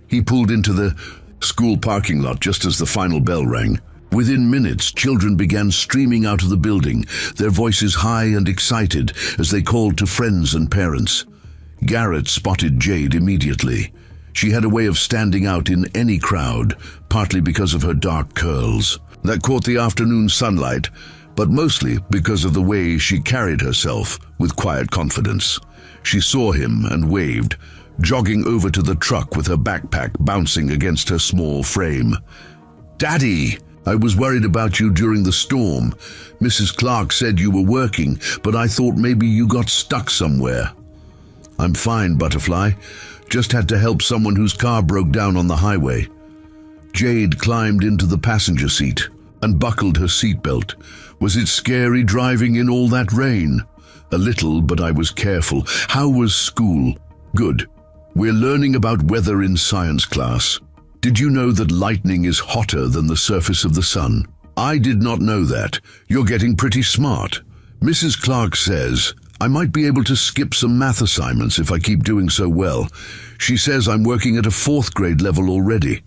He pulled into the school parking lot just as the final bell rang. Within minutes, children began streaming out of the building, their voices high and excited as they called to friends and parents. Garrett spotted Jade immediately. She had a way of standing out in any crowd, partly because of her dark curls that caught the afternoon sunlight, but mostly because of the way she carried herself with quiet confidence. She saw him and waved, jogging over to the truck with her backpack bouncing against her small frame. "Daddy, I was worried about you during the storm. Mrs. Clark said you were working, but I thought maybe you got stuck somewhere." "I'm fine, Butterfly. Just had to help someone whose car broke down on the highway." Jade climbed into the passenger seat and buckled her seatbelt. "Was it scary driving in all that rain?" "A little, but I was careful." "How was school?" "Good. We're learning about weather in science class. Did you know that lightning is hotter than the surface of the sun?" "I did not know that. You're getting pretty smart." "Mrs. Clark says I might be able to skip some math assignments if I keep doing so well. She says I'm working at a 4th grade level already."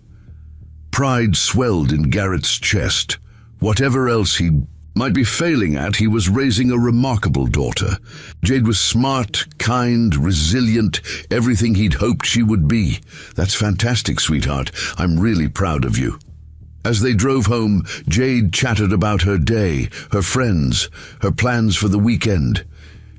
Pride swelled in Garrett's chest. Whatever else he might be failing at, he was raising a remarkable daughter. Jade was smart, kind, resilient, everything he'd hoped she would be. "That's fantastic, sweetheart. I'm really proud of you." As they drove home, Jade chattered about her day, her friends, her plans for the weekend.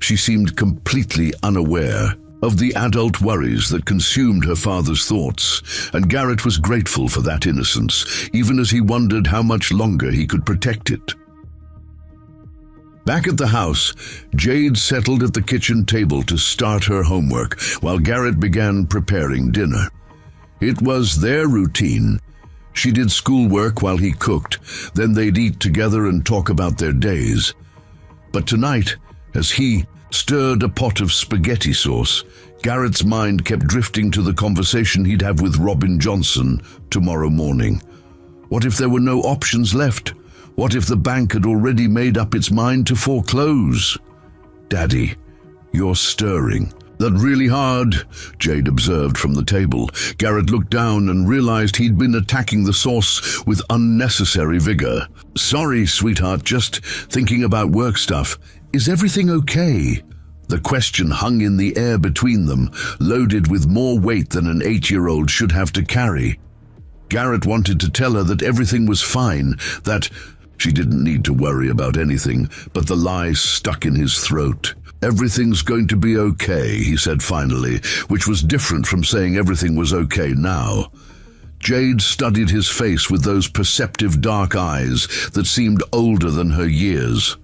She seemed completely unaware of the adult worries that consumed her father's thoughts, and Garrett was grateful for that innocence, even as he wondered how much longer he could protect it. Back at the house, Jade settled at the kitchen table to start her homework, while Garrett began preparing dinner. It was their routine. She did schoolwork while he cooked, then they'd eat together and talk about their days. But tonight, as he stirred a pot of spaghetti sauce, Garrett's mind kept drifting to the conversation he'd have with Robin Johnson tomorrow morning. What if there were no options left? What if the bank had already made up its mind to foreclose? "Daddy, you're stirring." "That really hard," Jade observed from the table. Garrett looked down and realized he'd been attacking the sauce with unnecessary vigor. "Sorry, sweetheart, just thinking about work stuff. Is everything okay?" The question hung in the air between them, loaded with more weight than an 8-year-old should have to carry. Garrett wanted to tell her that everything was fine, that she didn't need to worry about anything, but the lie stuck in his throat. "Everything's going to be okay," he said finally, which was different from saying everything was okay now. Jade studied his face with those perceptive dark eyes that seemed older than her years.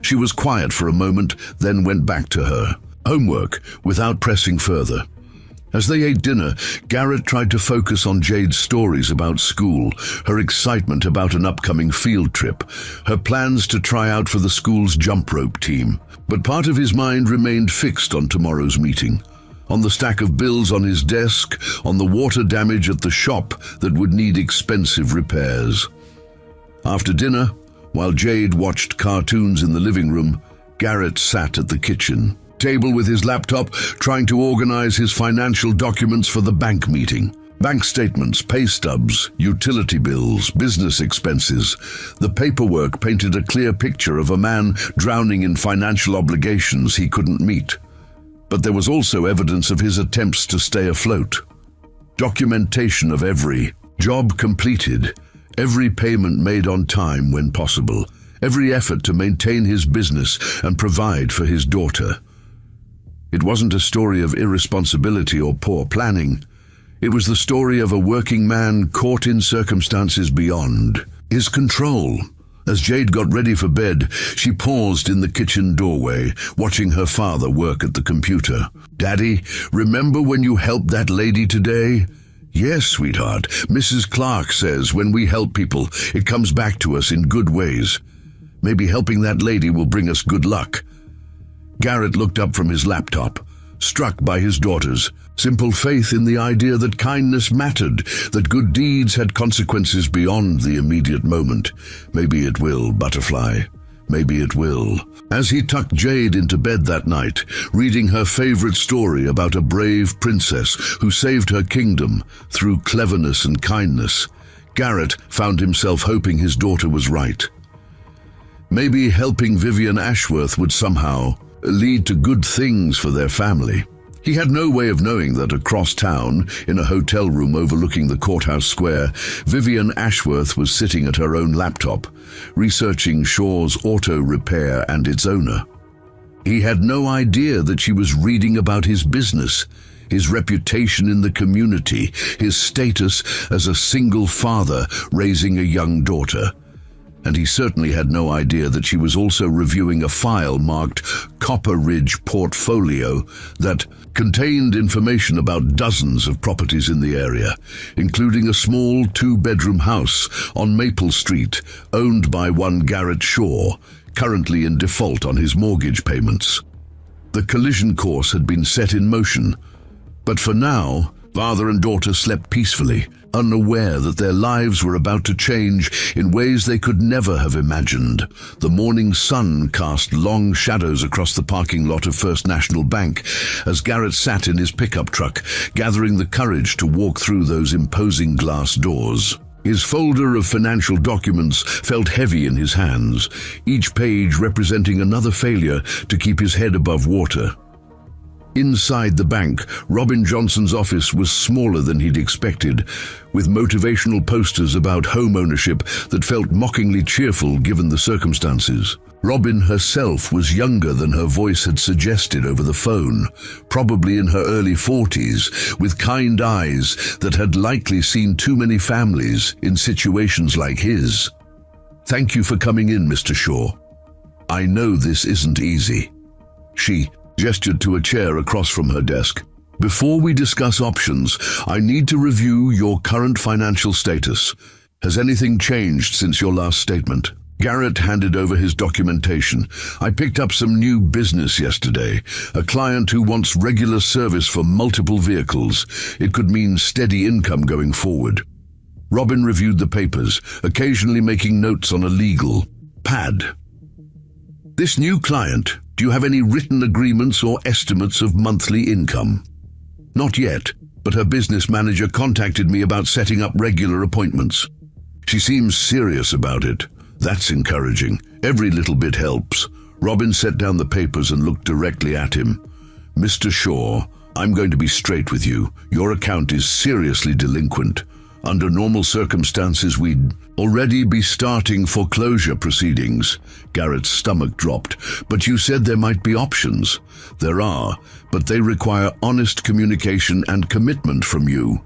She was quiet for a moment, then went back to her homework without pressing further. As they ate dinner, Garrett tried to focus on Jade's stories about school, her excitement about an upcoming field trip, her plans to try out for the school's jump rope team. But part of his mind remained fixed on tomorrow's meeting, on the stack of bills on his desk, on the water damage at the shop that would need expensive repairs. After dinner, while Jade watched cartoons in the living room, Garrett sat at the kitchen table with his laptop, trying to organize his financial documents for the bank meeting. Bank statements, pay stubs, utility bills, business expenses. The paperwork painted a clear picture of a man drowning in financial obligations he couldn't meet. But there was also evidence of his attempts to stay afloat. Documentation of every job completed, every payment made on time when possible, every effort to maintain his business and provide for his daughter. It wasn't a story of irresponsibility or poor planning. It was the story of a working man caught in circumstances beyond his control. As Jade got ready for bed, she paused in the kitchen doorway, watching her father work at the computer. "Daddy, remember when you helped that lady today?" "Yes, sweetheart. Mrs. Clark says when we help people, it comes back to us in good ways. Maybe helping that lady will bring us good luck." Garrett looked up from his laptop, struck by his daughter's simple faith in the idea that kindness mattered, that good deeds had consequences beyond the immediate moment. "Maybe it will, Butterfly. Maybe it will." As he tucked Jade into bed that night, reading her favorite story about a brave princess who saved her kingdom through cleverness and kindness, Garrett found himself hoping his daughter was right. Maybe helping Vivian Ashworth would somehow lead to good things for their family. He had no way of knowing that across town, in a hotel room overlooking the courthouse square, Vivian Ashworth was sitting at her own laptop, researching Shaw's auto repair and its owner. He had no idea that she was reading about his business, his reputation in the community, his status as a single father raising a young daughter. And he certainly had no idea that she was also reviewing a file marked Copper Ridge Portfolio that contained information about dozens of properties in the area, including a small 2-bedroom house on Maple Street owned by one Garrett Shaw, currently in default on his mortgage payments. The collision course had been set in motion, but for now, father and daughter slept peacefully, unaware that their lives were about to change in ways they could never have imagined. The morning sun cast long shadows across the parking lot of First National Bank as Garrett sat in his pickup truck, gathering the courage to walk through those imposing glass doors. His folder of financial documents felt heavy in his hands, each page representing another failure to keep his head above water. Inside the bank, Robin Johnson's office was smaller than he'd expected, with motivational posters about home ownership that felt mockingly cheerful given the circumstances. Robin herself was younger than her voice had suggested over the phone, probably in her early 40s, with kind eyes that had likely seen too many families in situations like his. "Thank you for coming in, Mr. Shaw. I know this isn't easy." She gestured to a chair across from her desk. "Before we discuss options, I need to review your current financial status. Has anything changed since your last statement?" Garrett handed over his documentation. I picked up some new business yesterday. A client who wants regular service for multiple vehicles. It could mean steady income going forward. Robin reviewed the papers, occasionally making notes on a legal pad. This new client, do you have any written agreements or estimates of monthly income? Not yet, but her business manager contacted me about setting up regular appointments. She seems serious about it. That's encouraging. Every little bit helps. Robin set down the papers and looked directly at him. Mr. Shaw, I'm going to be straight with you. Your account is seriously delinquent. Under normal circumstances, we'd already be starting foreclosure proceedings. Garrett's stomach dropped. But you said there might be options. There are, but they require honest communication and commitment from you.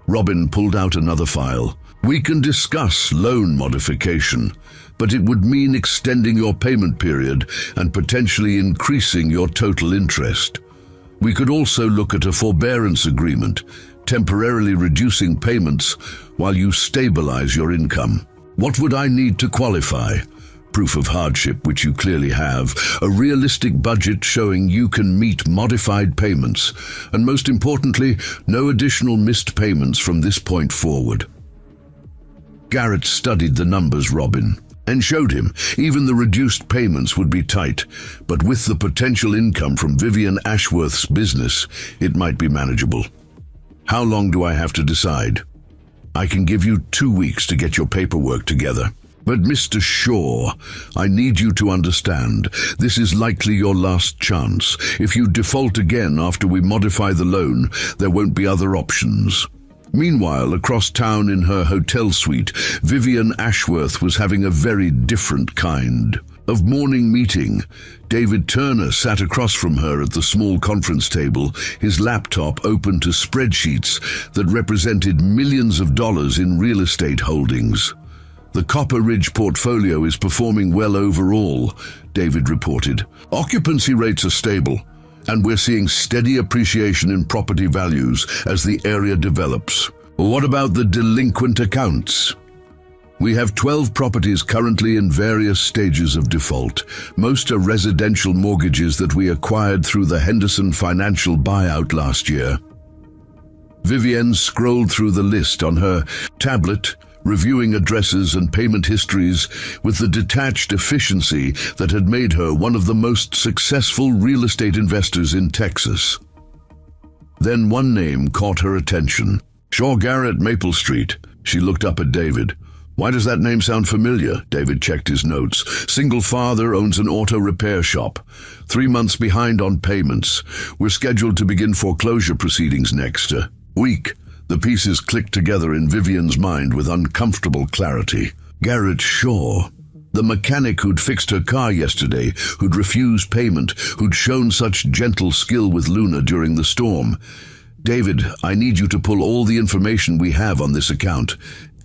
Robin pulled out another file. We can discuss loan modification, but it would mean extending your payment period and potentially increasing your total interest. We could also look at a forbearance agreement, temporarily reducing payments while you stabilize your income. What would I need to qualify? Proof of hardship, which you clearly have, a realistic budget showing you can meet modified payments, and most importantly, no additional missed payments from this point forward. Garrett studied the numbers, Robin, and showed him even the reduced payments would be tight, but with the potential income from Vivian Ashworth's business, it might be manageable. How long do I have to decide? I can give you 2 weeks to get your paperwork together. But Mr. Shaw, I need you to understand, this is likely your last chance. If you default again after we modify the loan, there won't be other options. Meanwhile, across town in her hotel suite, Vivian Ashworth was having a very different kind of morning meeting. David Turner sat across from her at the small conference table, his laptop open to spreadsheets that represented millions of dollars in real estate holdings. The Copper Ridge portfolio is performing well overall, David reported. Occupancy rates are stable, and we're seeing steady appreciation in property values as the area develops. What about the delinquent accounts? We have 12 properties currently in various stages of default. Most are residential mortgages that we acquired through the Henderson financial buyout last year. Vivienne scrolled through the list on her tablet, reviewing addresses and payment histories with the detached efficiency that had made her one of the most successful real estate investors in Texas. Then one name caught her attention. Shaw Garrett, Maple Street. She looked up at David. Why does that name sound familiar? David checked his notes. Single father, owns an auto repair shop. 3 months behind on payments. We're scheduled to begin foreclosure proceedings next week. The pieces clicked together in Vivian's mind with uncomfortable clarity. Garrett Shaw, the mechanic who'd fixed her car yesterday, who'd refused payment, who'd shown such gentle skill with Luna during the storm. David, I need you to pull all the information we have on this account.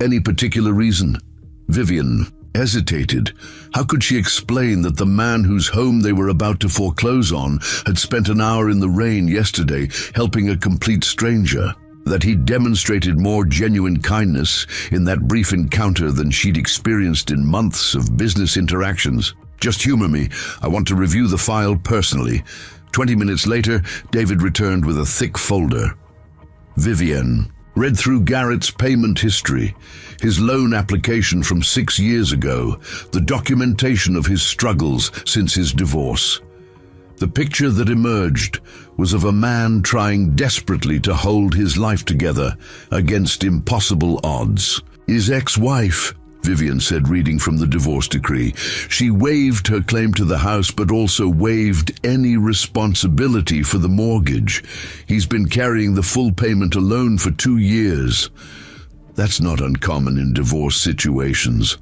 Any particular reason? Vivian hesitated. How could she explain that the man whose home they were about to foreclose on had spent an hour in the rain yesterday helping a complete stranger? That he'd demonstrated more genuine kindness in that brief encounter than she'd experienced in months of business interactions. Just humor me. I want to review the file personally. 20 minutes later, David returned with a thick folder. Vivienne read through Garrett's payment history, his loan application from 6 years ago, the documentation of his struggles since his divorce. The picture that emerged was of a man trying desperately to hold his life together against impossible odds. His ex-wife, Vivian said, reading from the divorce decree. She waived her claim to the house, but also waived any responsibility for the mortgage. He's been carrying the full payment alone for 2 years. That's not uncommon in divorce situations.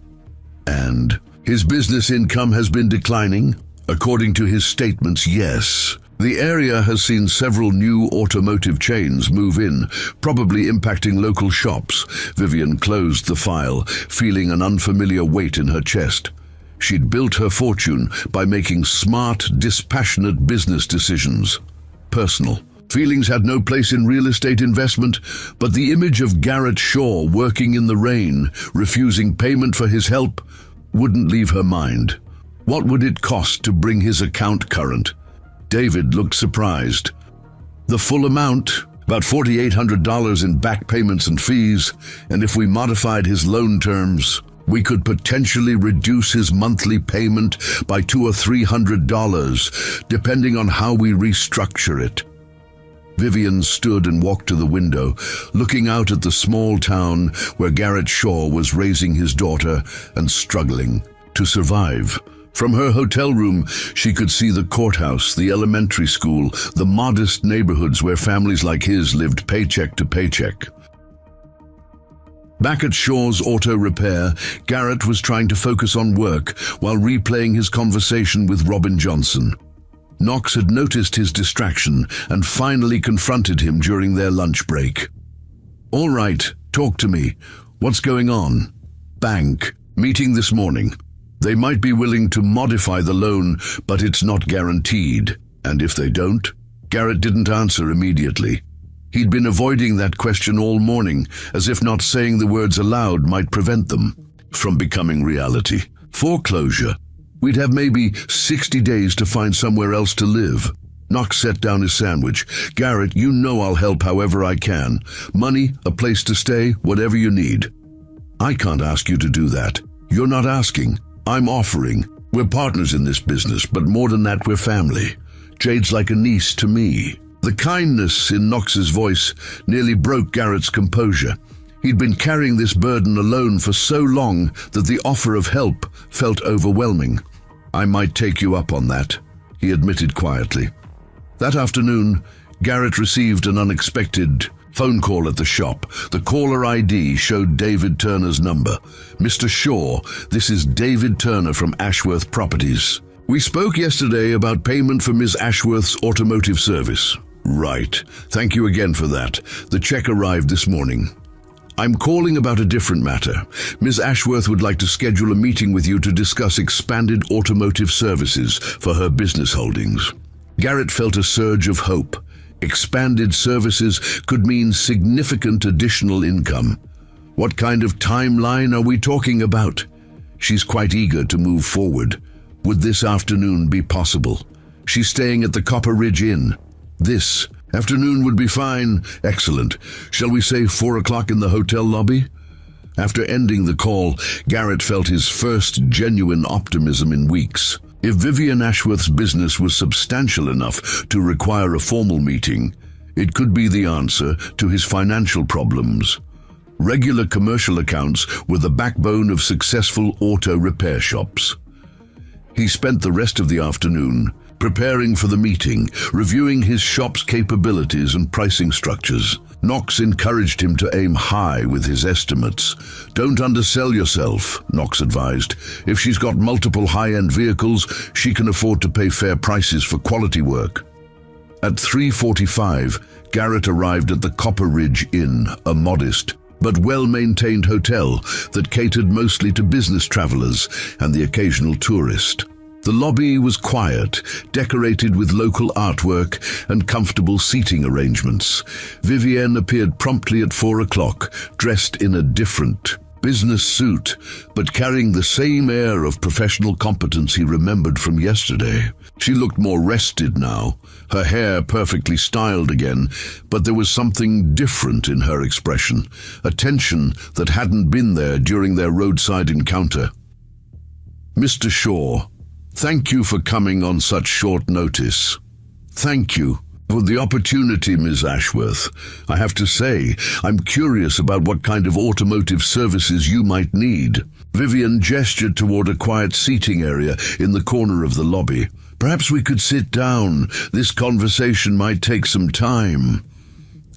And his business income has been declining? According to his statements, yes. The area has seen several new automotive chains move in, probably impacting local shops. Vivian closed the file, feeling an unfamiliar weight in her chest. She'd built her fortune by making smart, dispassionate business decisions. Personal. Feelings had no place in real estate investment, but the image of Garrett Shaw working in the rain, refusing payment for his help, wouldn't leave her mind. What would it cost to bring his account current? David looked surprised. The full amount, about $4,800 in back payments and fees, and if we modified his loan terms, we could potentially reduce his monthly payment by $200 or $300, depending on how we restructure it. Vivian stood and walked to the window, looking out at the small town where Garrett Shaw was raising his daughter and struggling to survive. From her hotel room, she could see the courthouse, the elementary school, the modest neighborhoods where families like his lived paycheck to paycheck. Back at Shaw's Auto Repair, Garrett was trying to focus on work while replaying his conversation with Robin Johnson. Knox had noticed his distraction and finally confronted him during their lunch break. "All right, talk to me. What's going on?" "Bank. Meeting this morning. They might be willing to modify the loan, but it's not guaranteed. And if they don't?" Garrett didn't answer immediately. He'd been avoiding that question all morning, as if not saying the words aloud might prevent them from becoming reality. Foreclosure. We'd have maybe 60 days to find somewhere else to live. Knox set down his sandwich. "Garrett, you know I'll help however I can. Money, a place to stay, whatever you need." "I can't ask you to do that. You're not asking. I'm offering. We're partners in this business, but more than that, we're family. Jade's like a niece to me." The kindness in Knox's voice nearly broke Garrett's composure. He'd been carrying this burden alone for so long that the offer of help felt overwhelming. "I might take you up on that," he admitted quietly. That afternoon, Garrett received an unexpected phone call at the shop. The caller ID showed David Turner's number. "Mr. Shaw, this is David Turner from Ashworth Properties. We spoke yesterday about payment for Ms. Ashworth's automotive service." "Right. Thank you again for that. The check arrived this morning. I'm calling about a different matter. Ms. Ashworth would like to schedule a meeting with you to discuss expanded automotive services for her business holdings." Garrett felt a surge of hope. Expanded services could mean significant additional income. What kind of timeline are we talking about? She's quite eager to move forward. Would this afternoon be possible? She's staying at the Copper Ridge Inn. This afternoon would be fine. Excellent. Shall we say 4 o'clock in the hotel lobby? After ending the call, Garrett felt his first genuine optimism in weeks. If Vivian Ashworth's business was substantial enough to require a formal meeting, it could be the answer to his financial problems. Regular commercial accounts were the backbone of successful auto repair shops. He spent the rest of the afternoon preparing for the meeting, reviewing his shop's capabilities and pricing structures. Knox encouraged him to aim high with his estimates. "Don't undersell yourself," Knox advised. "If she's got multiple high-end vehicles, she can afford to pay fair prices for quality work." At 3:45, Garrett arrived at the Copper Ridge Inn, a modest but well-maintained hotel that catered mostly to business travelers and the occasional tourist. The lobby was quiet, decorated with local artwork and comfortable seating arrangements. Vivienne appeared promptly at 4 o'clock, dressed in a different business suit, but carrying the same air of professional competence he remembered from yesterday. She looked more rested now, her hair perfectly styled again, but there was something different in her expression, a tension that hadn't been there during their roadside encounter. "Mr. Shaw, thank you for coming on such short notice." "Thank you for the opportunity, Ms. Ashworth. I have to say, I'm curious about what kind of automotive services you might need." Vivian gestured toward a quiet seating area in the corner of the lobby. "Perhaps we could sit down. This conversation might take some time."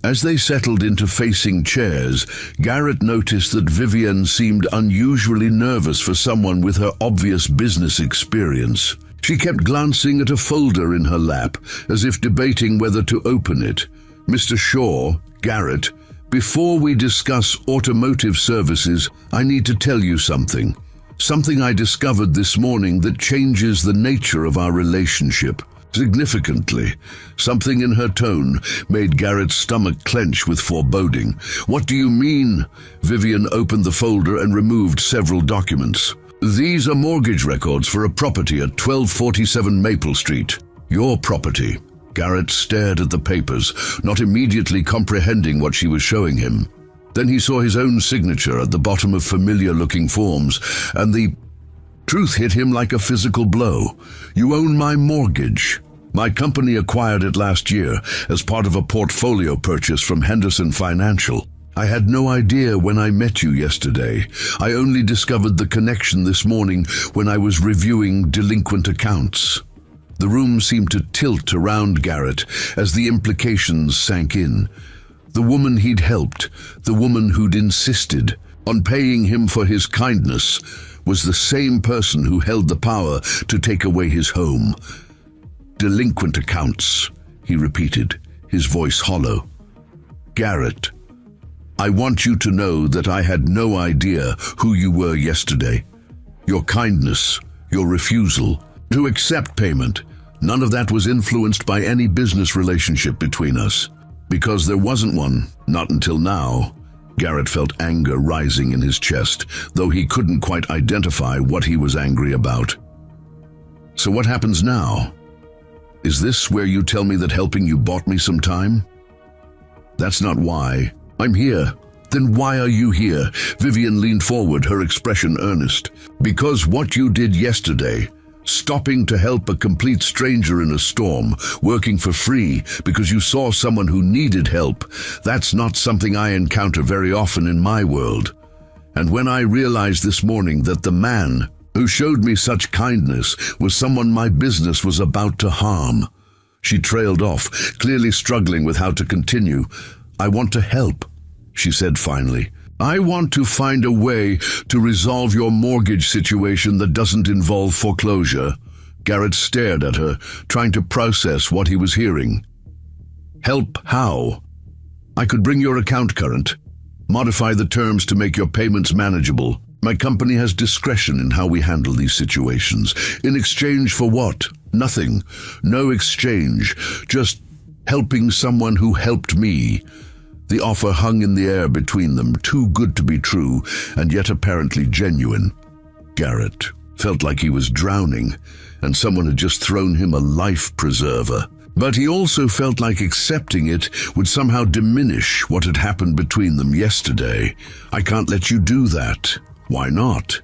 As they settled into facing chairs, Garrett noticed that Vivian seemed unusually nervous for someone with her obvious business experience. She kept glancing at a folder in her lap, as if debating whether to open it. "Mr. Shaw, Garrett, before we discuss automotive services, I need to tell you something. Something I discovered this morning that changes the nature of our relationship significantly." Something in her tone made Garrett's stomach clench with foreboding. "What do you mean?" Vivian opened the folder and removed several documents. These are mortgage records for a property at 1247 Maple Street. Your property. Garrett stared at the papers, not immediately comprehending what she was showing him. Then he saw his own signature at the bottom of familiar-looking forms, and the truth hit him like a physical blow. You own my mortgage. My company acquired it last year as part of a portfolio purchase from Henderson Financial. I had no idea when I met you yesterday. I only discovered the connection this morning when I was reviewing delinquent accounts. The room seemed to tilt around Garrett as the implications sank in. The woman he'd helped, the woman who'd insisted on paying him for his kindness, was the same person who held the power to take away his home. Delinquent accounts, he repeated, his voice hollow. Garrett, I want you to know that I had no idea who you were yesterday. Your kindness, your refusal to accept payment, none of that was influenced by any business relationship between us. Because there wasn't one, not until now. Garrett felt anger rising in his chest, though he couldn't quite identify what he was angry about. So what happens now? Is this where you tell me that helping you bought me some time? That's not why. I'm here. Then why are you here? Vivian leaned forward, her expression earnest. Because what you did yesterday, stopping to help a complete stranger in a storm, working for free because you saw someone who needed help, that's not something I encounter very often in my world. And when I realized this morning that the man who showed me such kindness was someone my business was about to harm, she trailed off, clearly struggling with how to continue. I want to help, she said finally. I want to find a way to resolve your mortgage situation that doesn't involve foreclosure. Garrett stared at her, trying to process what he was hearing. Help how? I could bring your account current, modify the terms to make your payments manageable. My company has discretion in how we handle these situations. In exchange for what? Nothing. No exchange. Just helping someone who helped me. The offer hung in the air between them, too good to be true, and yet apparently genuine. Garrett felt like he was drowning, and someone had just thrown him a life preserver. But he also felt like accepting it would somehow diminish what had happened between them yesterday. I can't let you do that. Why not?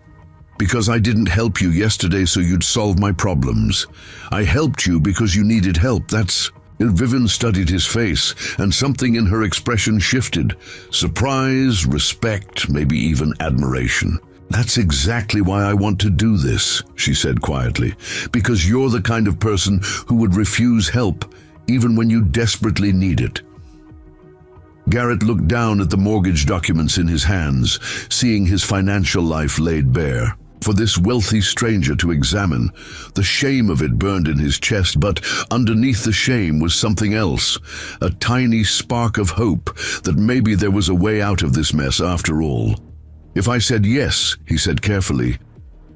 Because I didn't help you yesterday so you'd solve my problems. I helped you because you needed help. That's... Vivian studied his face, and something in her expression shifted. Surprise, respect, maybe even admiration. That's exactly why I want to do this, she said quietly, because you're the kind of person who would refuse help, even when you desperately need it. Garrett looked down at the mortgage documents in his hands, seeing his financial life laid bare. For this wealthy stranger to examine, the shame of it burned in his chest, but underneath the shame was something else, a tiny spark of hope that maybe there was a way out of this mess after all. If I said yes, he said carefully,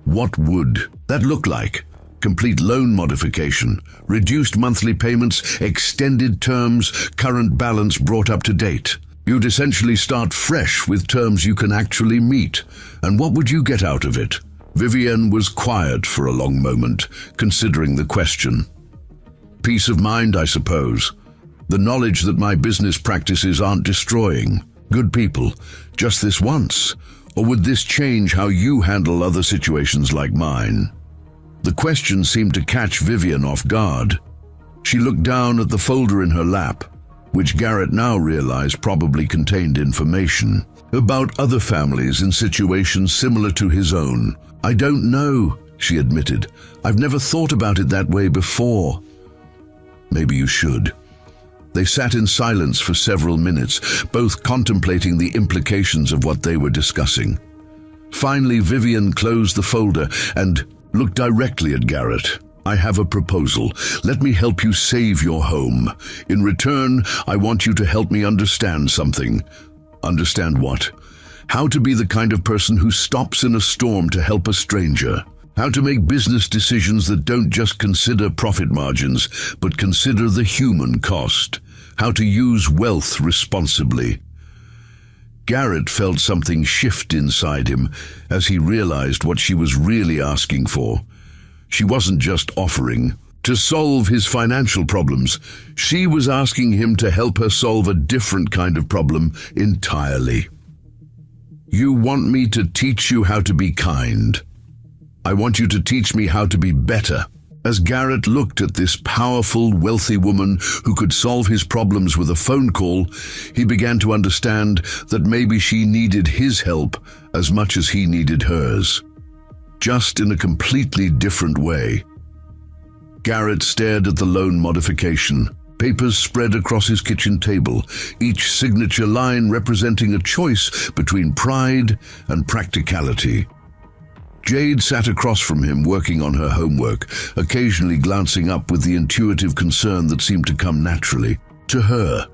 what would that look like? Complete loan modification, reduced monthly payments, extended terms, current balance brought up to date. You'd essentially start fresh with terms you can actually meet. And what would you get out of it? Vivian was quiet for a long moment, considering the question. Peace of mind, I suppose. The knowledge that my business practices aren't destroying good people just this once. Or would this change how you handle other situations like mine? The question seemed to catch Vivian off guard. She looked down at the folder in her lap, which Garrett now realized probably contained information about other families in situations similar to his own. I don't know, she admitted. I've never thought about it that way before. Maybe you should. They sat in silence for several minutes, both contemplating the implications of what they were discussing. Finally, Vivian closed the folder and looked directly at Garrett. I have a proposal. Let me help you save your home. In return, I want you to help me understand something. Understand what? How to be the kind of person who stops in a storm to help a stranger. How to make business decisions that don't just consider profit margins, but consider the human cost. How to use wealth responsibly. Garrett felt something shift inside him as he realized what she was really asking for. She wasn't just offering to solve his financial problems. She was asking him to help her solve a different kind of problem entirely. "You want me to teach you how to be kind. I want you to teach me how to be better." As Garrett looked at this powerful, wealthy woman who could solve his problems with a phone call, he began to understand that maybe she needed his help as much as he needed hers, just in a completely different way. Garrett stared at the loan modification. Papers spread across his kitchen table, each signature line representing a choice between pride and practicality. Jade sat across from him working on her homework, occasionally glancing up with the intuitive concern that seemed to come naturally to her.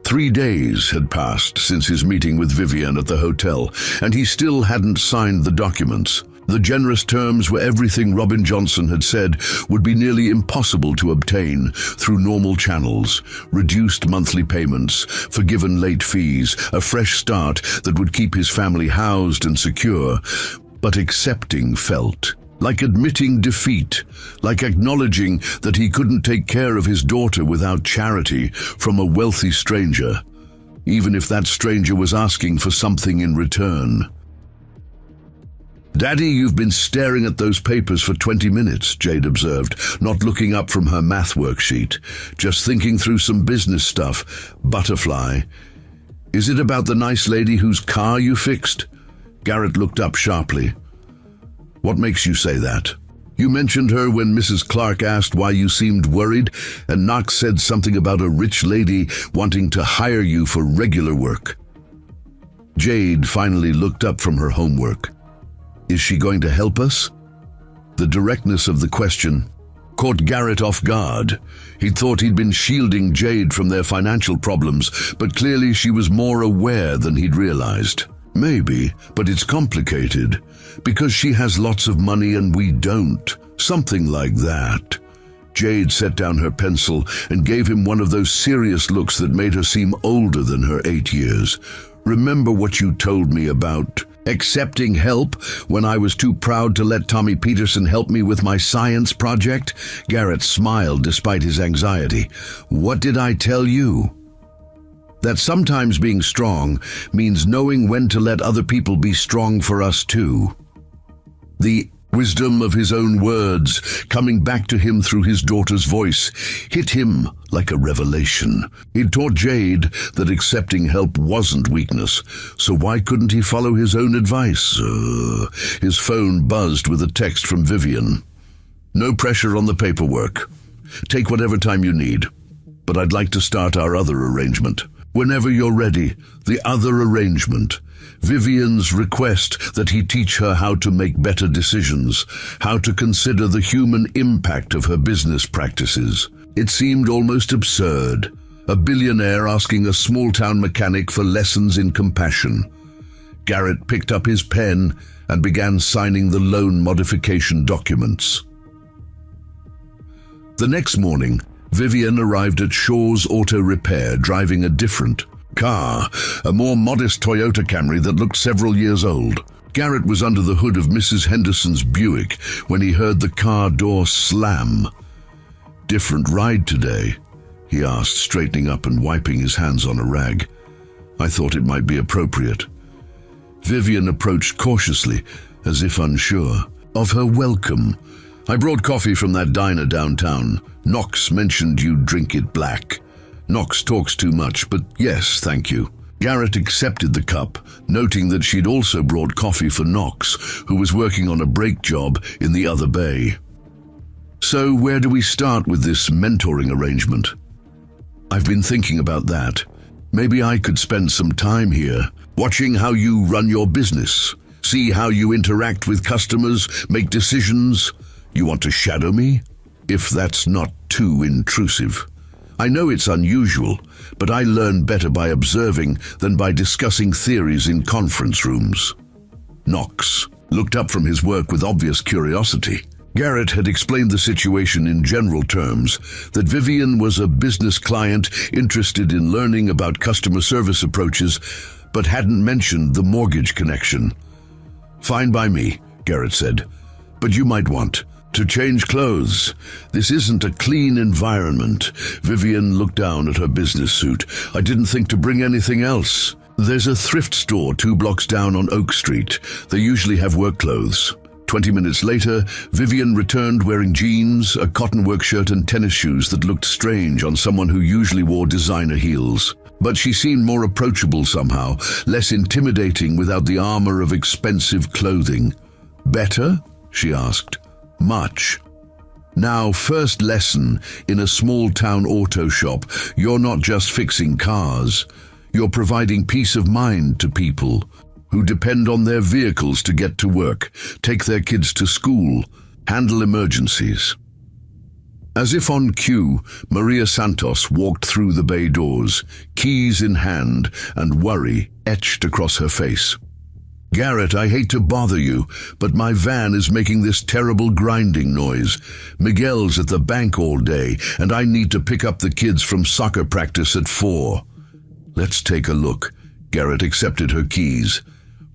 3 days had passed since his meeting with Vivian at the hotel, and he still hadn't signed the documents. The generous terms were everything Robin Johnson had said would be nearly impossible to obtain through normal channels: reduced monthly payments, forgiven late fees, a fresh start that would keep his family housed and secure. But accepting felt like admitting defeat, like acknowledging that he couldn't take care of his daughter without charity from a wealthy stranger, even if that stranger was asking for something in return. "Daddy, you've been staring at those papers for 20 minutes, Jade observed, not looking up from her math worksheet, just thinking through some business stuff. Butterfly. Is it about the nice lady whose car you fixed?" Garrett looked up sharply. "What makes you say that? You mentioned her when Mrs. Clark asked why you seemed worried, and Knox said something about a rich lady wanting to hire you for regular work." Jade finally looked up from her homework. "Is she going to help us?" The directness of the question caught Garrett off guard. He'd thought he'd been shielding Jade from their financial problems, but clearly she was more aware than he'd realized. "Maybe, but it's complicated, because she has lots of money and we don't. Something like that." Jade set down her pencil and gave him one of those serious looks that made her seem older than her 8 years. "Remember what you told me about accepting help when I was too proud to let Tommy Peterson help me with my science project?" Garrett smiled despite his anxiety. "What did I tell you?" "That sometimes being strong means knowing when to let other people be strong for us too." The wisdom of his own words, coming back to him through his daughter's voice, hit him like a revelation. He'd taught Jade that accepting help wasn't weakness, so why couldn't he follow his own advice? His phone buzzed with a text from Vivian. "No pressure on the paperwork. Take whatever time you need, but I'd like to start our other arrangement. Whenever you're ready, the other arrangement." Vivian's request that he teach her how to make better decisions, how to consider the human impact of her business practices. It seemed almost absurd. A billionaire asking a small-town mechanic for lessons in compassion. Garrett picked up his pen and began signing the loan modification documents. The next morning, Vivian arrived at Shaw's Auto Repair driving a different car, a more modest Toyota Camry that looked several years old. Garrett was under the hood of Mrs. Henderson's Buick when he heard the car door slam. "Different ride today?" he asked, straightening up and wiping his hands on a rag. "I thought it might be appropriate." Vivian approached cautiously, as if unsure of her welcome. "I brought coffee from that diner downtown. Knox mentioned you'd drink it black. Knox talks too much, but yes, thank you." Garrett accepted the cup, noting that she'd also brought coffee for Knox, who was working on a brake job in the other bay. "So where do we start with this mentoring arrangement?" "I've been thinking about that. Maybe I could spend some time here, watching how you run your business, see how you interact with customers, make decisions. You want to shadow me? If that's not too intrusive. I know it's unusual, but I learn better by observing than by discussing theories in conference rooms." Knox looked up from his work with obvious curiosity. Garrett had explained the situation in general terms, that Vivian was a business client interested in learning about customer service approaches, but hadn't mentioned the mortgage connection. "Fine by me," Garrett said, "but you might want to change clothes. This isn't a clean environment." Vivian looked down at her business suit. "I didn't think to bring anything else." "There's a thrift store 2 blocks down on Oak Street. They usually have work clothes." 20 minutes later, Vivian returned wearing jeans, a cotton work shirt and tennis shoes that looked strange on someone who usually wore designer heels. But she seemed more approachable somehow, less intimidating without the armor of expensive clothing. "Better?" she asked. "Much." "Now, first lesson in a small-town auto shop, you're not just fixing cars. You're providing peace of mind to people who depend on their vehicles to get to work, take their kids to school, handle emergencies." As if on cue, Maria Santos walked through the bay doors, keys in hand and worry etched across her face. "Garrett, I hate to bother you, but my van is making this terrible grinding noise. Miguel's at the bank all day, and I need to pick up the kids from soccer practice at 4. "Let's take a look." Garrett accepted her keys.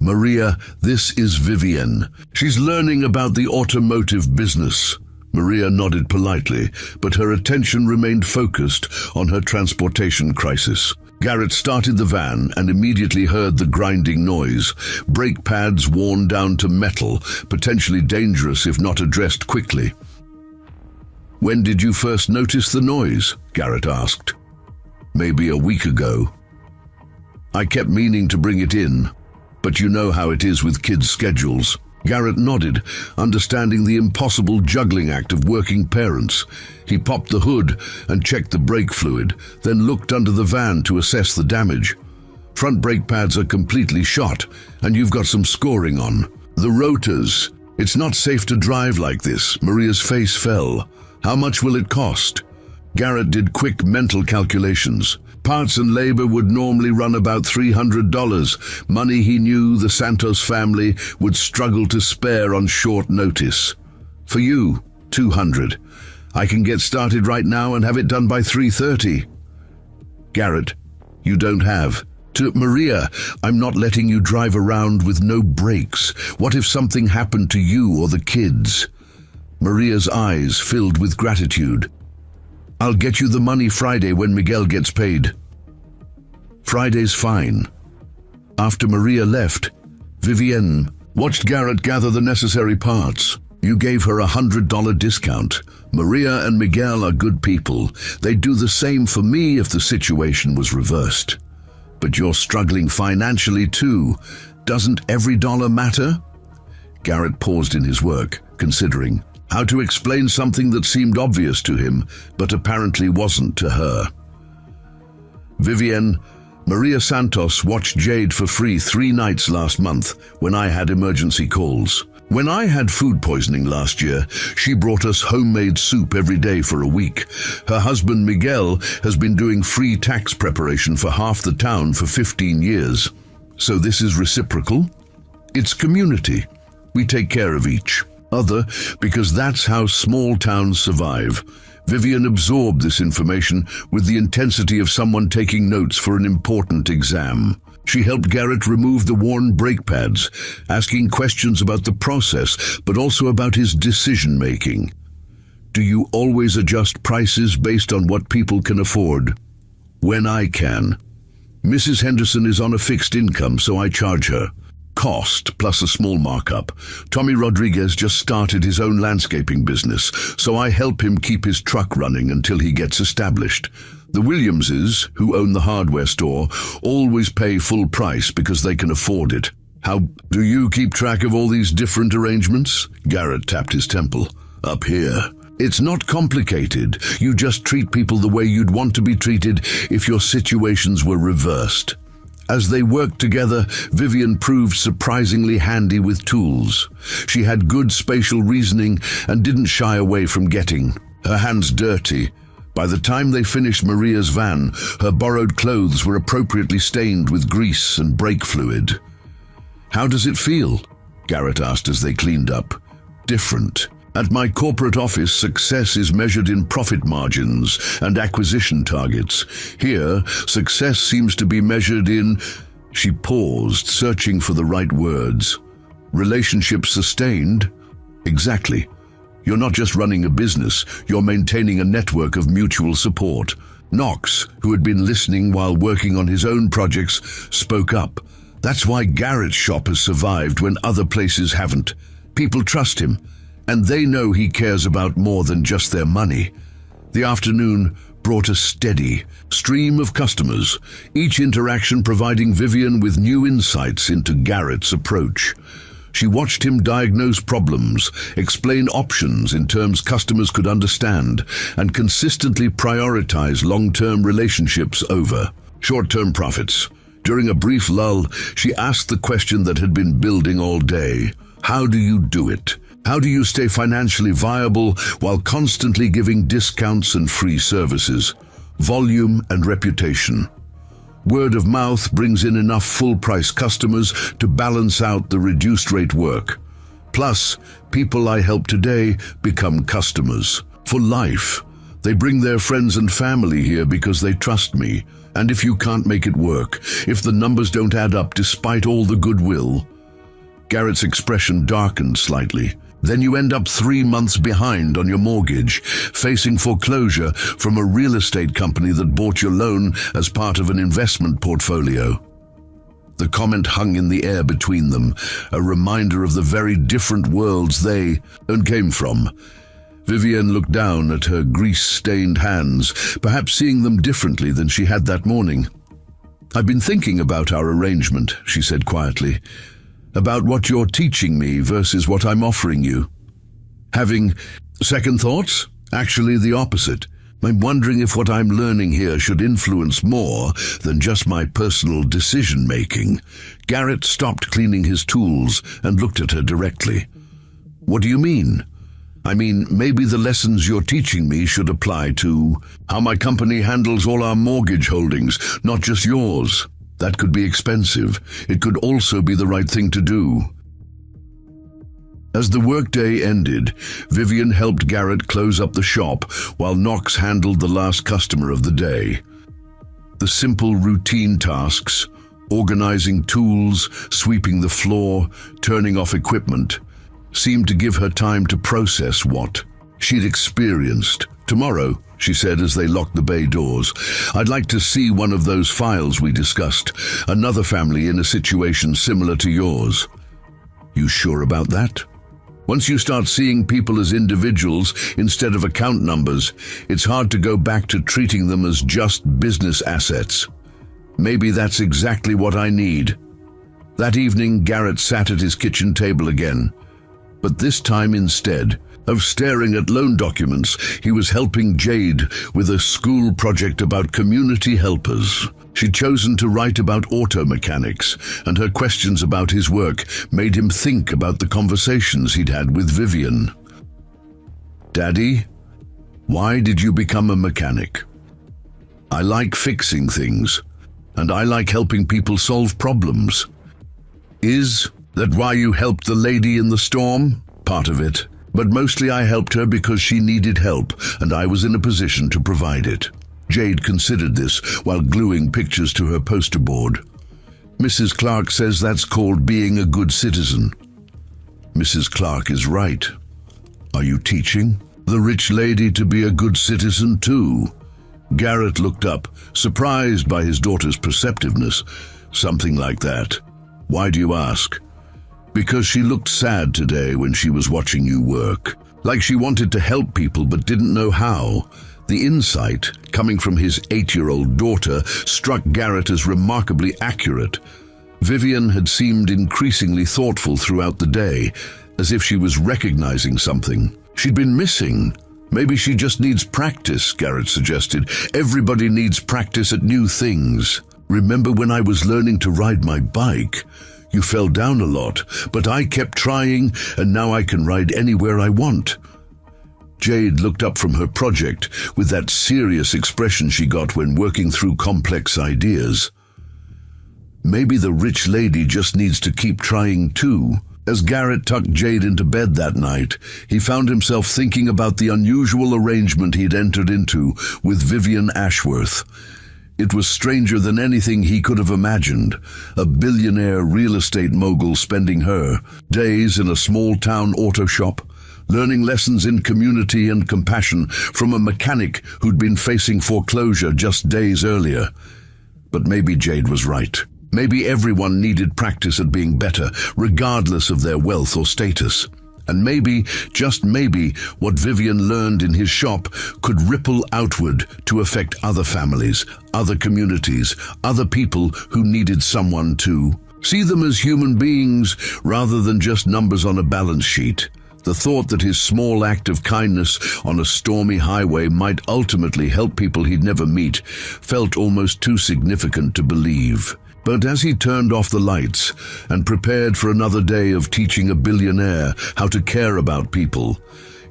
"Maria, this is Vivian. She's learning about the automotive business." Maria nodded politely, but her attention remained focused on her transportation crisis. Garrett started the van and immediately heard the grinding noise. Brake pads worn down to metal, potentially dangerous if not addressed quickly. "When did you first notice the noise?" Garrett asked. "Maybe a week ago. I kept meaning to bring it in, but you know how it is with kids' schedules." Garrett nodded, understanding the impossible juggling act of working parents. He popped the hood and checked the brake fluid, then looked under the van to assess the damage. "Front brake pads are completely shot, and you've got some scoring on. The rotors. It's not safe to drive like this." Maria's face fell. "How much will it cost?" Garrett did quick mental calculations. Parts and labor would normally run about $300, money he knew the Santos family would struggle to spare on short notice. "For you, $200. I can get started right now and have it done by 3:30. "Garrett, you don't have to." "Maria, I'm not letting you drive around with no brakes. What if something happened to you or the kids?" Maria's eyes filled with gratitude. "I'll get you the money Friday when Miguel gets paid." "Friday's fine." After Maria left, Vivienne watched Garrett gather the necessary parts. "You gave her a $100 discount. Maria and Miguel are good people. They'd do the same for me if the situation was reversed. But you're struggling financially too. Doesn't every dollar matter?" Garrett paused in his work, considering how to explain something that seemed obvious to him, but apparently wasn't to her. "Vivienne, Maria Santos watched Jade for free 3 nights last month when I had emergency calls. When I had food poisoning last year, she brought us homemade soup every day for a week. Her husband Miguel has been doing free tax preparation for half the town for 15 years. So this is reciprocal? It's community. We take care of each other because that's how small towns survive." Vivian absorbed this information with the intensity of someone taking notes for an important exam. She helped Garrett remove the worn brake pads, asking questions about the process, but also about his decision-making. "Do you always adjust prices based on what people can afford?" "When I can. Mrs. Henderson is on a fixed income, so I charge her. Cost plus a small markup. Tommy Rodriguez just started his own landscaping business, so I help him keep his truck running until he gets established. The Williamses, who own the hardware store, always pay full price because they can afford it." "How do you keep track of all these different arrangements?" Garrett tapped his temple. "Up here. It's not complicated. You just treat people the way you'd want to be treated if your situations were reversed." As they worked together, Vivian proved surprisingly handy with tools. She had good spatial reasoning and didn't shy away from getting her hands dirty. By the time they finished Maria's van, her borrowed clothes were appropriately stained with grease and brake fluid. "How does it feel?" Garrett asked as they cleaned up. "Different. At my corporate office, success is measured in profit margins and acquisition targets. Here, success seems to be measured in She paused, searching for the right words. Relationship sustained? Exactly. You're not just running a business, you're maintaining a network of mutual support. Knox, who had been listening while working on his own projects, spoke up. That's why Garrett's shop has survived when other places haven't. People trust him, and they know he cares about more than just their money. The afternoon brought a steady stream of customers, each interaction providing Vivian with new insights into Garrett's approach. She watched him diagnose problems, explain options in terms customers could understand, and consistently prioritize long-term relationships over short-term profits. During a brief lull, she asked the question that had been building all day. How do you do it? How do you stay financially viable while constantly giving discounts and free services? Volume and reputation. Word of mouth brings in enough full-price customers to balance out the reduced-rate work. Plus, people I help today become customers for life. They bring their friends and family here because they trust me. And if you can't make it work, if the numbers don't add up despite all the goodwill... Garrett's expression darkened slightly. Then you end up 3 months behind on your mortgage, facing foreclosure from a real estate company that bought your loan as part of an investment portfolio. The comment hung in the air between them, a reminder of the very different worlds they came from. Vivian looked down at her grease-stained hands, perhaps seeing them differently than she had that morning. "I've been thinking about our arrangement," she said quietly. "About what you're teaching me versus what I'm offering you. Having second thoughts? Actually, the opposite. I'm wondering if what I'm learning here should influence more than just my personal decision-making." Garrett stopped cleaning his tools and looked at her directly. "What do you mean?" "I mean, maybe the lessons you're teaching me should apply to how my company handles all our mortgage holdings, not just yours. That could be expensive. It could also be the right thing to do." As the workday ended, Vivian helped Garrett close up the shop while Knox handled the last customer of the day. The simple routine tasks, organizing tools, sweeping the floor, turning off equipment, seemed to give her time to process what she'd experienced. "Tomorrow," she said as they locked the bay doors, "I'd like to see one of those files we discussed, another family in a situation similar to yours." "You sure about that?" "Once you start seeing people as individuals instead of account numbers, it's hard to go back to treating them as just business assets. Maybe that's exactly what I need." That evening, Garrett sat at his kitchen table again. But this time, instead of staring at loan documents, he was helping Jade with a school project about community helpers. She'd chosen to write about auto mechanics, and her questions about his work made him think about the conversations he'd had with Vivian. "Daddy, why did you become a mechanic?" "I like fixing things, and I like helping people solve problems." "Is that why you helped the lady in the storm?" "Part of it. But mostly I helped her because she needed help, and I was in a position to provide it." Jade considered this while gluing pictures to her poster board. "Mrs. Clark says that's called being a good citizen." "Mrs. Clark is right. Are you teaching the rich lady to be a good citizen too?" Garrett looked up, surprised by his daughter's perceptiveness. "Something like that. Why do you ask?" "Because she looked sad today when she was watching you work. Like she wanted to help people but didn't know how." The insight, coming from his 8-year-old daughter, struck Garrett as remarkably accurate. Vivian had seemed increasingly thoughtful throughout the day, as if she was recognizing something she'd been missing. "Maybe she just needs practice," Garrett suggested. "Everybody needs practice at new things. Remember when I was learning to ride my bike? You fell down a lot, but I kept trying, and now I can ride anywhere I want." Jade looked up from her project with that serious expression she got when working through complex ideas. "Maybe the rich lady just needs to keep trying too." As Garrett tucked Jade into bed that night, he found himself thinking about the unusual arrangement he'd entered into with Vivian Ashworth. It was stranger than anything he could have imagined. A billionaire real estate mogul spending her days in a small-town auto shop, learning lessons in community and compassion from a mechanic who'd been facing foreclosure just days earlier. But maybe Jade was right. Maybe everyone needed practice at being better, regardless of their wealth or status. And maybe, just maybe, what Vivian learned in his shop could ripple outward to affect other families, other communities, other people who needed someone to see them as human beings rather than just numbers on a balance sheet. The thought that his small act of kindness on a stormy highway might ultimately help people he'd never meet felt almost too significant to believe. But as he turned off the lights and prepared for another day of teaching a billionaire how to care about people,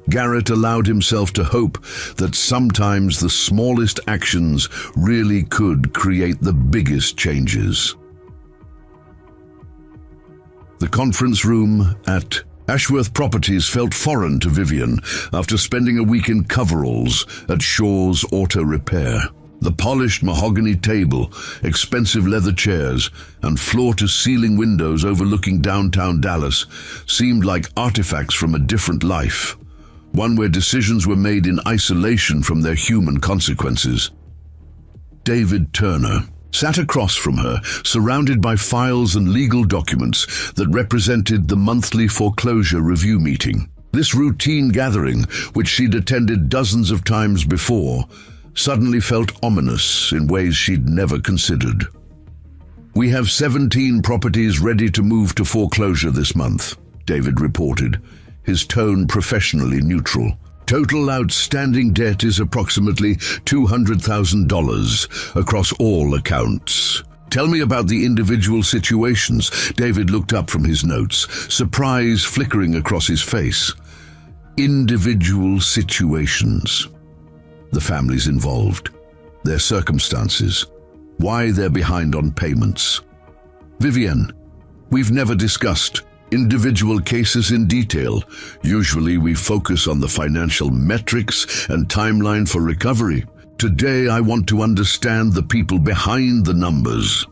Garrett allowed himself to hope that sometimes the smallest actions really could create the biggest changes. The conference room at Ashworth Properties felt foreign to Vivian after spending a week in coveralls at Shaw's Auto Repair. The polished mahogany table, expensive leather chairs, and floor-to-ceiling windows overlooking downtown Dallas seemed like artifacts from a different life, one where decisions were made in isolation from their human consequences. David Turner sat across from her, surrounded by files and legal documents that represented the monthly foreclosure review meeting. This routine gathering, which she'd attended dozens of times before, suddenly felt ominous in ways she'd never considered. "We have 17 properties ready to move to foreclosure this month," David reported, his tone professionally neutral. "Total outstanding debt is approximately $200,000 across all accounts. Tell me about the individual situations." David looked up from his notes, surprise flickering across his face. Individual situations. The families involved, their circumstances, why they're behind on payments. "Vivian, we've never discussed individual cases in detail. Usually we focus on the financial metrics and timeline for recovery. Today I want to understand the people behind the numbers."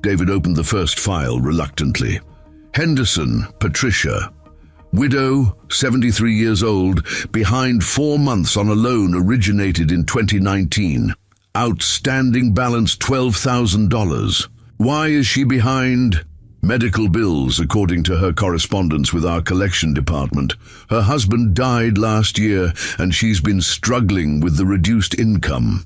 David opened the first file reluctantly. Henderson, Patricia. Widow, 73 years old, behind 4 months on a loan originated in 2019. Outstanding balance $12,000. Why is she behind? Medical bills, according to her correspondence with our collection department. Her husband died last year, and she's been struggling with the reduced income.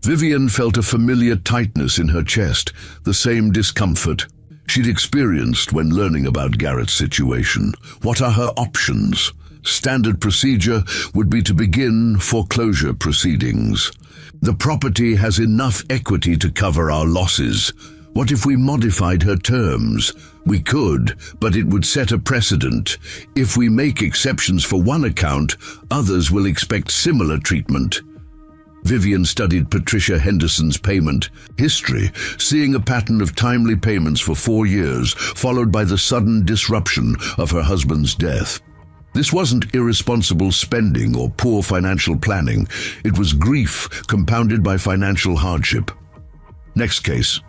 Vivian felt a familiar tightness in her chest, the same discomfort she'd experienced when learning about Garrett's situation. What are her options? Standard procedure would be to begin foreclosure proceedings. The property has enough equity to cover our losses. What if we modified her terms? We could, but it would set a precedent. If we make exceptions for one account, others will expect similar treatment. Vivian studied Patricia Henderson's payment history, seeing a pattern of timely payments for 4 years, followed by the sudden disruption of her husband's death. This wasn't irresponsible spending or poor financial planning. It was grief compounded by financial hardship. Next case.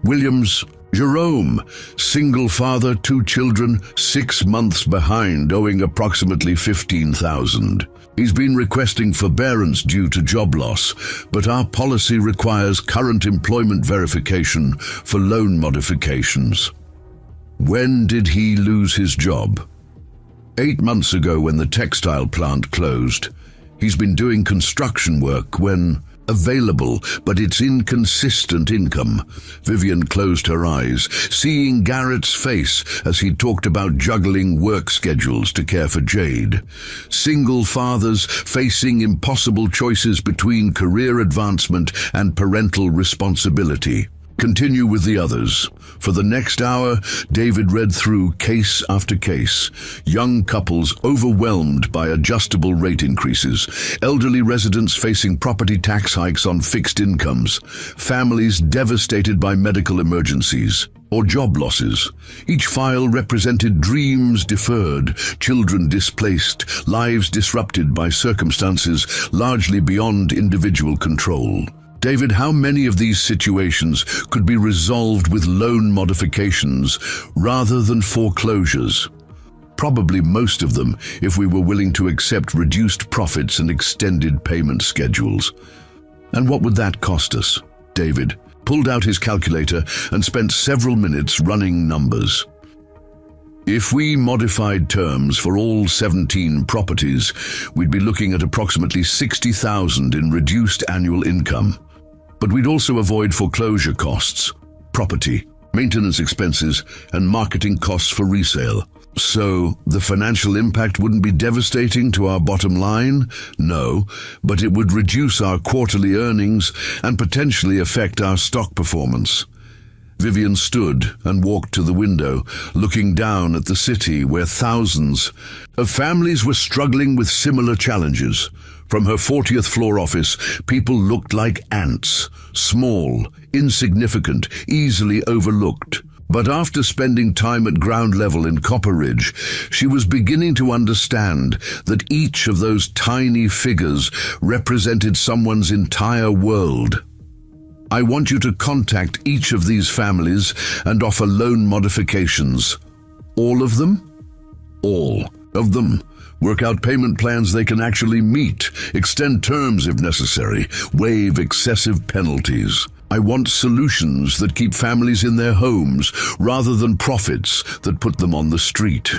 Williams, Jerome, single father, 2 children, 6 months behind, owing approximately $15,000. He's been requesting forbearance due to job loss, but our policy requires current employment verification for loan modifications. When did he lose his job? 8 months ago when the textile plant closed. He's been doing construction work when available, but it's inconsistent income. Vivian closed her eyes, seeing Garrett's face as he talked about juggling work schedules to care for Jade. Single fathers facing impossible choices between career advancement and parental responsibility. Continue with the others. For the next hour, David read through case after case. Young couples overwhelmed by adjustable rate increases, elderly residents facing property tax hikes on fixed incomes, families devastated by medical emergencies or job losses. Each file represented dreams deferred, children displaced, lives disrupted by circumstances largely beyond individual control. David, how many of these situations could be resolved with loan modifications rather than foreclosures? Probably most of them, if we were willing to accept reduced profits and extended payment schedules. And what would that cost us? David pulled out his calculator and spent several minutes running numbers. If we modified terms for all 17 properties, we'd be looking at approximately $60,000 in reduced annual income. But we'd also avoid foreclosure costs, property, maintenance expenses, and marketing costs for resale. So, the financial impact wouldn't be devastating to our bottom line? No, but it would reduce our quarterly earnings and potentially affect our stock performance. Vivian stood and walked to the window, looking down at the city where thousands of families were struggling with similar challenges. From her 40th floor office, people looked like ants, small, insignificant, easily overlooked. But after spending time at ground level in Copper Ridge, she was beginning to understand that each of those tiny figures represented someone's entire world. I want you to contact each of these families and offer loan modifications. All of them? All of them. Work out payment plans they can actually meet, extend terms if necessary, waive excessive penalties. I want solutions that keep families in their homes rather than profits that put them on the street.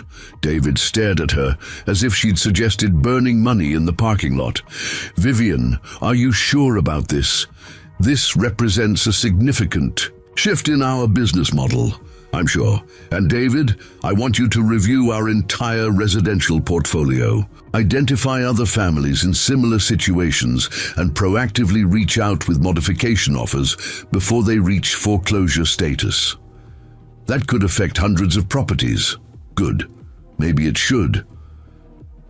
David stared at her as if she'd suggested burning money in the parking lot. Vivian, are you sure about this? This represents a significant shift in our business model, I'm sure. And David, I want you to review our entire residential portfolio. Identify other families in similar situations and proactively reach out with modification offers before they reach foreclosure status. That could affect hundreds of properties. Good. Maybe it should.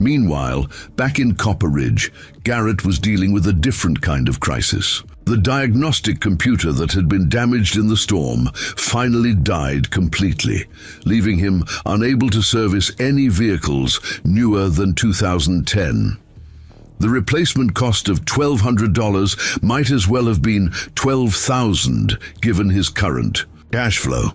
Meanwhile, back in Copper Ridge, Garrett was dealing with a different kind of crisis. The diagnostic computer that had been damaged in the storm finally died completely, leaving him unable to service any vehicles newer than 2010. The replacement cost of $1,200 might as well have been $12,000 given his current cash flow.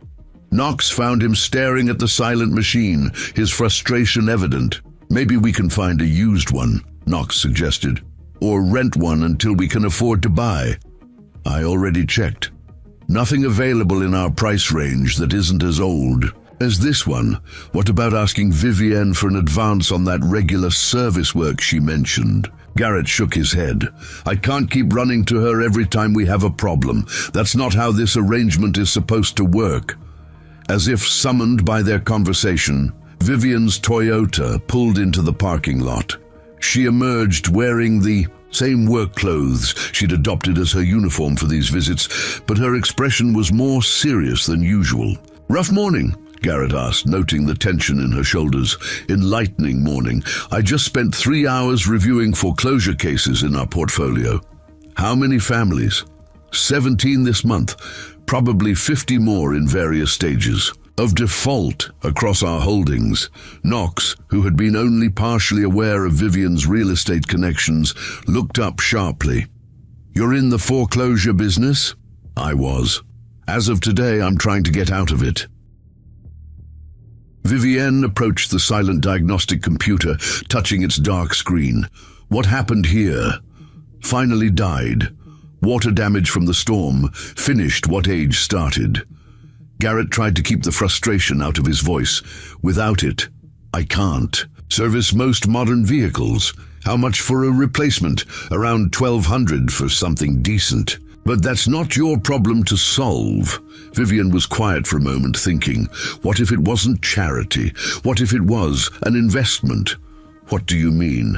Knox found him staring at the silent machine, his frustration evident. Maybe we can find a used one, Knox suggested, or rent one until we can afford to buy. I already checked. Nothing available in our price range that isn't as old as this one. What about asking Vivienne for an advance on that regular service work she mentioned? Garrett shook his head. I can't keep running to her every time we have a problem. That's not how this arrangement is supposed to work. As if summoned by their conversation, Vivian's Toyota pulled into the parking lot. She emerged wearing the same work clothes she'd adopted as her uniform for these visits, but her expression was more serious than usual. Rough morning? Garrett asked, noting the tension in her shoulders. Enlightening morning. I just spent 3 hours reviewing foreclosure cases in our portfolio. How many families? 17 this month, probably 50 more in various stages of default across our holdings. Knox, who had been only partially aware of Vivian's real estate connections, looked up sharply. You're in the foreclosure business? I was. As of today, I'm trying to get out of it. Vivienne approached the silent diagnostic computer, touching its dark screen. What happened here? Finally died. Water damage from the storm finished what age started. Garrett tried to keep the frustration out of his voice. Without it, I can't. Service most modern vehicles. How much for a replacement? Around $1,200 for something decent. But that's not your problem to solve. Vivian was quiet for a moment, thinking, what if it wasn't charity? What if it was an investment? What do you mean?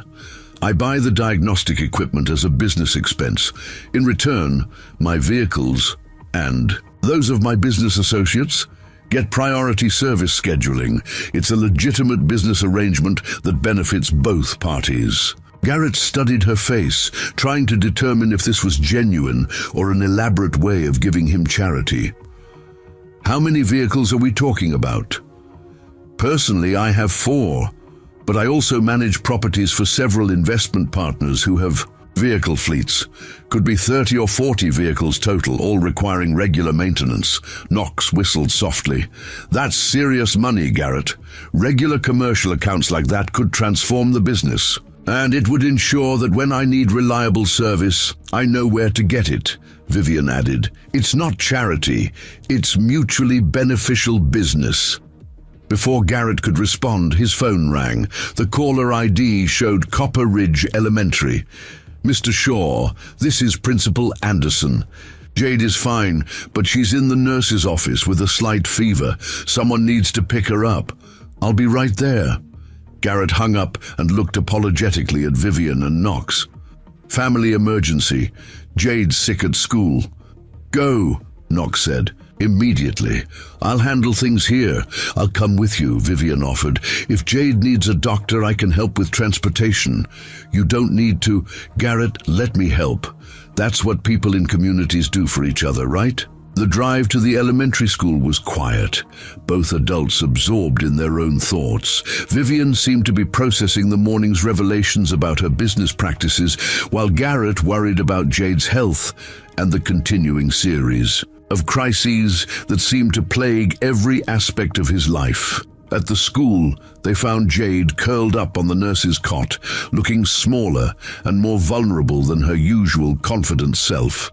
I buy the diagnostic equipment as a business expense. In return, my vehicles and those of my business associates get priority service scheduling. It's a legitimate business arrangement that benefits both parties. Garrett studied her face, trying to determine if this was genuine or an elaborate way of giving him charity. How many vehicles are we talking about? Personally, I have 4, but I also manage properties for several investment partners who have Vehicle fleets. Could be 30 or 40 vehicles total, all requiring regular maintenance. Knox whistled softly. That's serious money, Garrett. Regular commercial accounts like that could transform the business. And it would ensure that when I need reliable service, I know where to get it, Vivian added. It's not charity, it's mutually beneficial business. Before Garrett could respond, his phone rang. The caller ID showed Copper Ridge Elementary. Mr. Shaw, this is Principal Anderson. Jade is fine, but she's in the nurse's office with a slight fever. Someone needs to pick her up. I'll be right there. Garrett hung up and looked apologetically at Vivian and Knox. Family emergency. Jade's sick at school. Go, Knox said. Immediately. I'll handle things here. I'll come with you, Vivian offered. If Jade needs a doctor, I can help with transportation. You don't need to. Garrett, let me help. That's what people in communities do for each other, right? The drive to the elementary school was quiet, both adults absorbed in their own thoughts. Vivian seemed to be processing the morning's revelations about her business practices, while Garrett worried about Jade's health and the continuing series of crises that seemed to plague every aspect of his life. At the school, they found Jade curled up on the nurse's cot, looking smaller and more vulnerable than her usual confident self.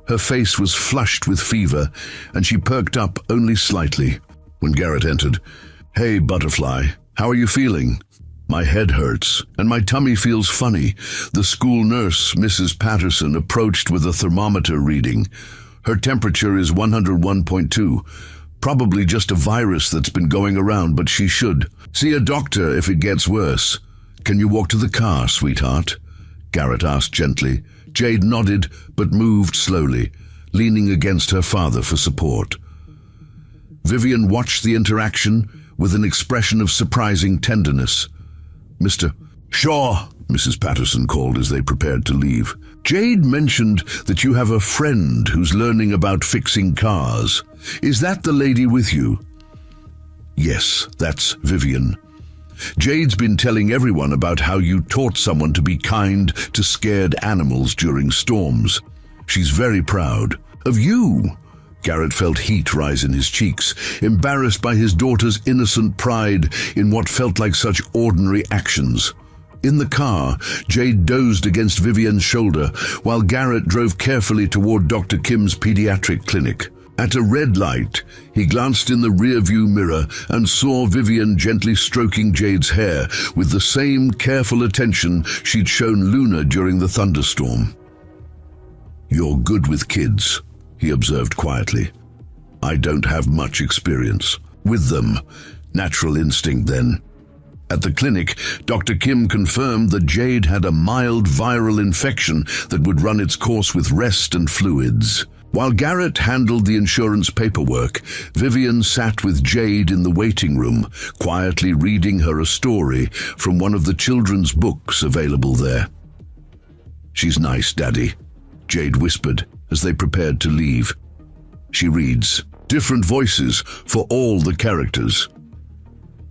Her face was flushed with fever, and she perked up only slightly. When Garrett entered, "Hey, Butterfly, how are you feeling?" "My head hurts, and my tummy feels funny." The school nurse, Mrs. Patterson, approached with a thermometer reading. "Her temperature is 101.2. Probably just a virus that's been going around, but she should see a doctor if it gets worse." "Can you walk to the car, sweetheart?" Garrett asked gently. Jade nodded, but moved slowly, leaning against her father for support. Vivian watched the interaction with an expression of surprising tenderness. "Mr. Shaw," Mrs. Patterson called as they prepared to leave. "Jade mentioned that you have a friend who's learning about fixing cars. Is that the lady with you?" "Yes, that's Vivian. Jade's been telling everyone about how you taught someone to be kind to scared animals during storms. She's very proud of you." Garrett felt heat rise in his cheeks, embarrassed by his daughter's innocent pride in what felt like such ordinary actions. In the car, Jade dozed against Vivian's shoulder while Garrett drove carefully toward Dr. Kim's pediatric clinic. At a red light, he glanced in the rearview mirror and saw Vivian gently stroking Jade's hair with the same careful attention she'd shown Luna during the thunderstorm. "You're good with kids," he observed quietly. "I don't have much experience with them. Natural instinct, then." At the clinic, Dr. Kim confirmed that Jade had a mild viral infection that would run its course with rest and fluids. While Garrett handled the insurance paperwork, Vivian sat with Jade in the waiting room, quietly reading her a story from one of the children's books available there. "She's nice, Daddy," Jade whispered as they prepared to leave. She reads, "Different voices for all the characters."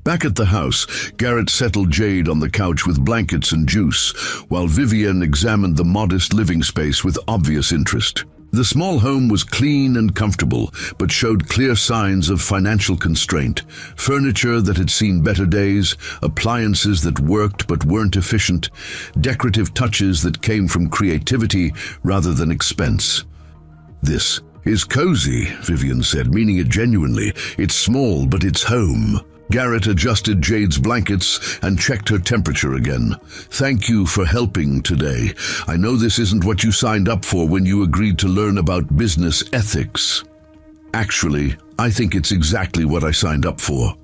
Back at the house, Garrett settled Jade on the couch with blankets and juice, while Vivian examined the modest living space with obvious interest. The small home was clean and comfortable, but showed clear signs of financial constraint. Furniture that had seen better days, appliances that worked but weren't efficient, decorative touches that came from creativity rather than expense. "This is cozy," Vivian said, meaning it genuinely. "It's small, but it's home." Garrett adjusted Jade's blankets and checked her temperature again. "Thank you for helping today. I know this isn't what you signed up for when you agreed to learn about business ethics." "Actually, I think it's exactly what I signed up for.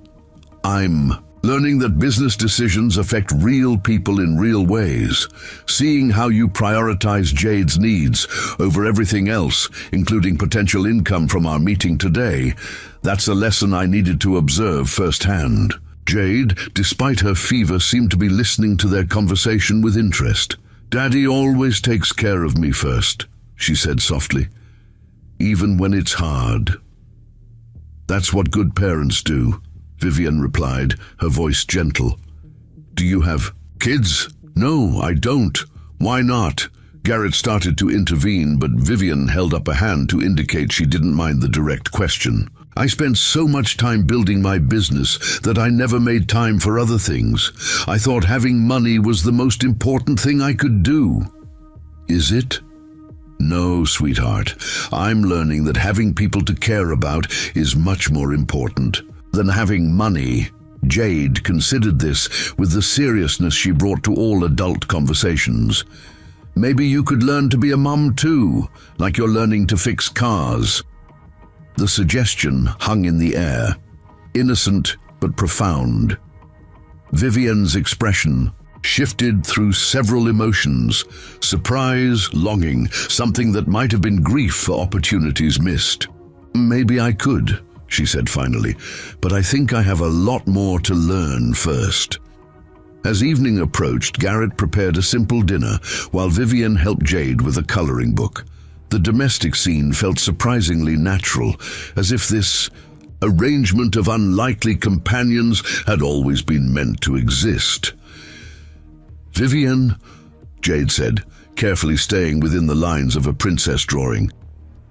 I'm learning that business decisions affect real people in real ways. Seeing how you prioritize Jade's needs over everything else, including potential income from our meeting today, that's a lesson I needed to observe firsthand." Jade, despite her fever, seemed to be listening to their conversation with interest. "Daddy always takes care of me first," she said softly, "even when it's hard." "That's what good parents do," Vivian replied, her voice gentle. "Do you have kids?" "No, I don't." "Why not?" Garrett started to intervene, but Vivian held up a hand to indicate she didn't mind the direct question. I spent so much time building my business that I never made time for other things. I thought having money was the most important thing I could do. Is it? No, sweetheart. I'm learning that having people to care about is much more important than having money. Jade considered this with the seriousness she brought to all adult conversations. Maybe you could learn to be a mum too, like you're learning to fix cars. The suggestion hung in the air, innocent but profound. Vivian's expression shifted through several emotions: surprise, longing, something that might have been grief for opportunities missed. Maybe I could, she said finally, but I think I have a lot more to learn first. As evening approached, Garrett prepared a simple dinner while Vivian helped Jade with a coloring book. The domestic scene felt surprisingly natural, as if this arrangement of unlikely companions had always been meant to exist. "Vivian," Jade said, carefully staying within the lines of a princess drawing,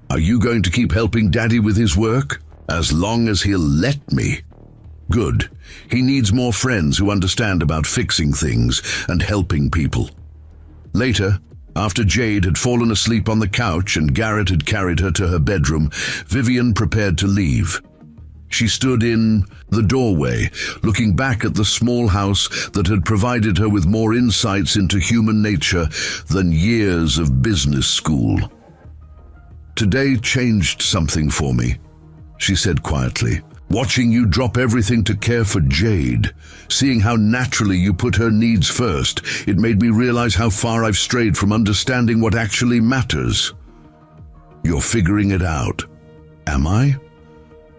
"are you going to keep helping Daddy with his work? As long as he'll let me." "Good. He needs more friends who understand about fixing things and helping people." Later, after Jade had fallen asleep on the couch and Garrett had carried her to her bedroom, Vivian prepared to leave. She stood in the doorway, looking back at the small house that had provided her with more insights into human nature than years of business school. "Today changed something for me," she said quietly. "Watching you drop everything to care for Jade, seeing how naturally you put her needs first, it made me realize how far I've strayed from understanding what actually matters." "You're figuring it out." "Am I?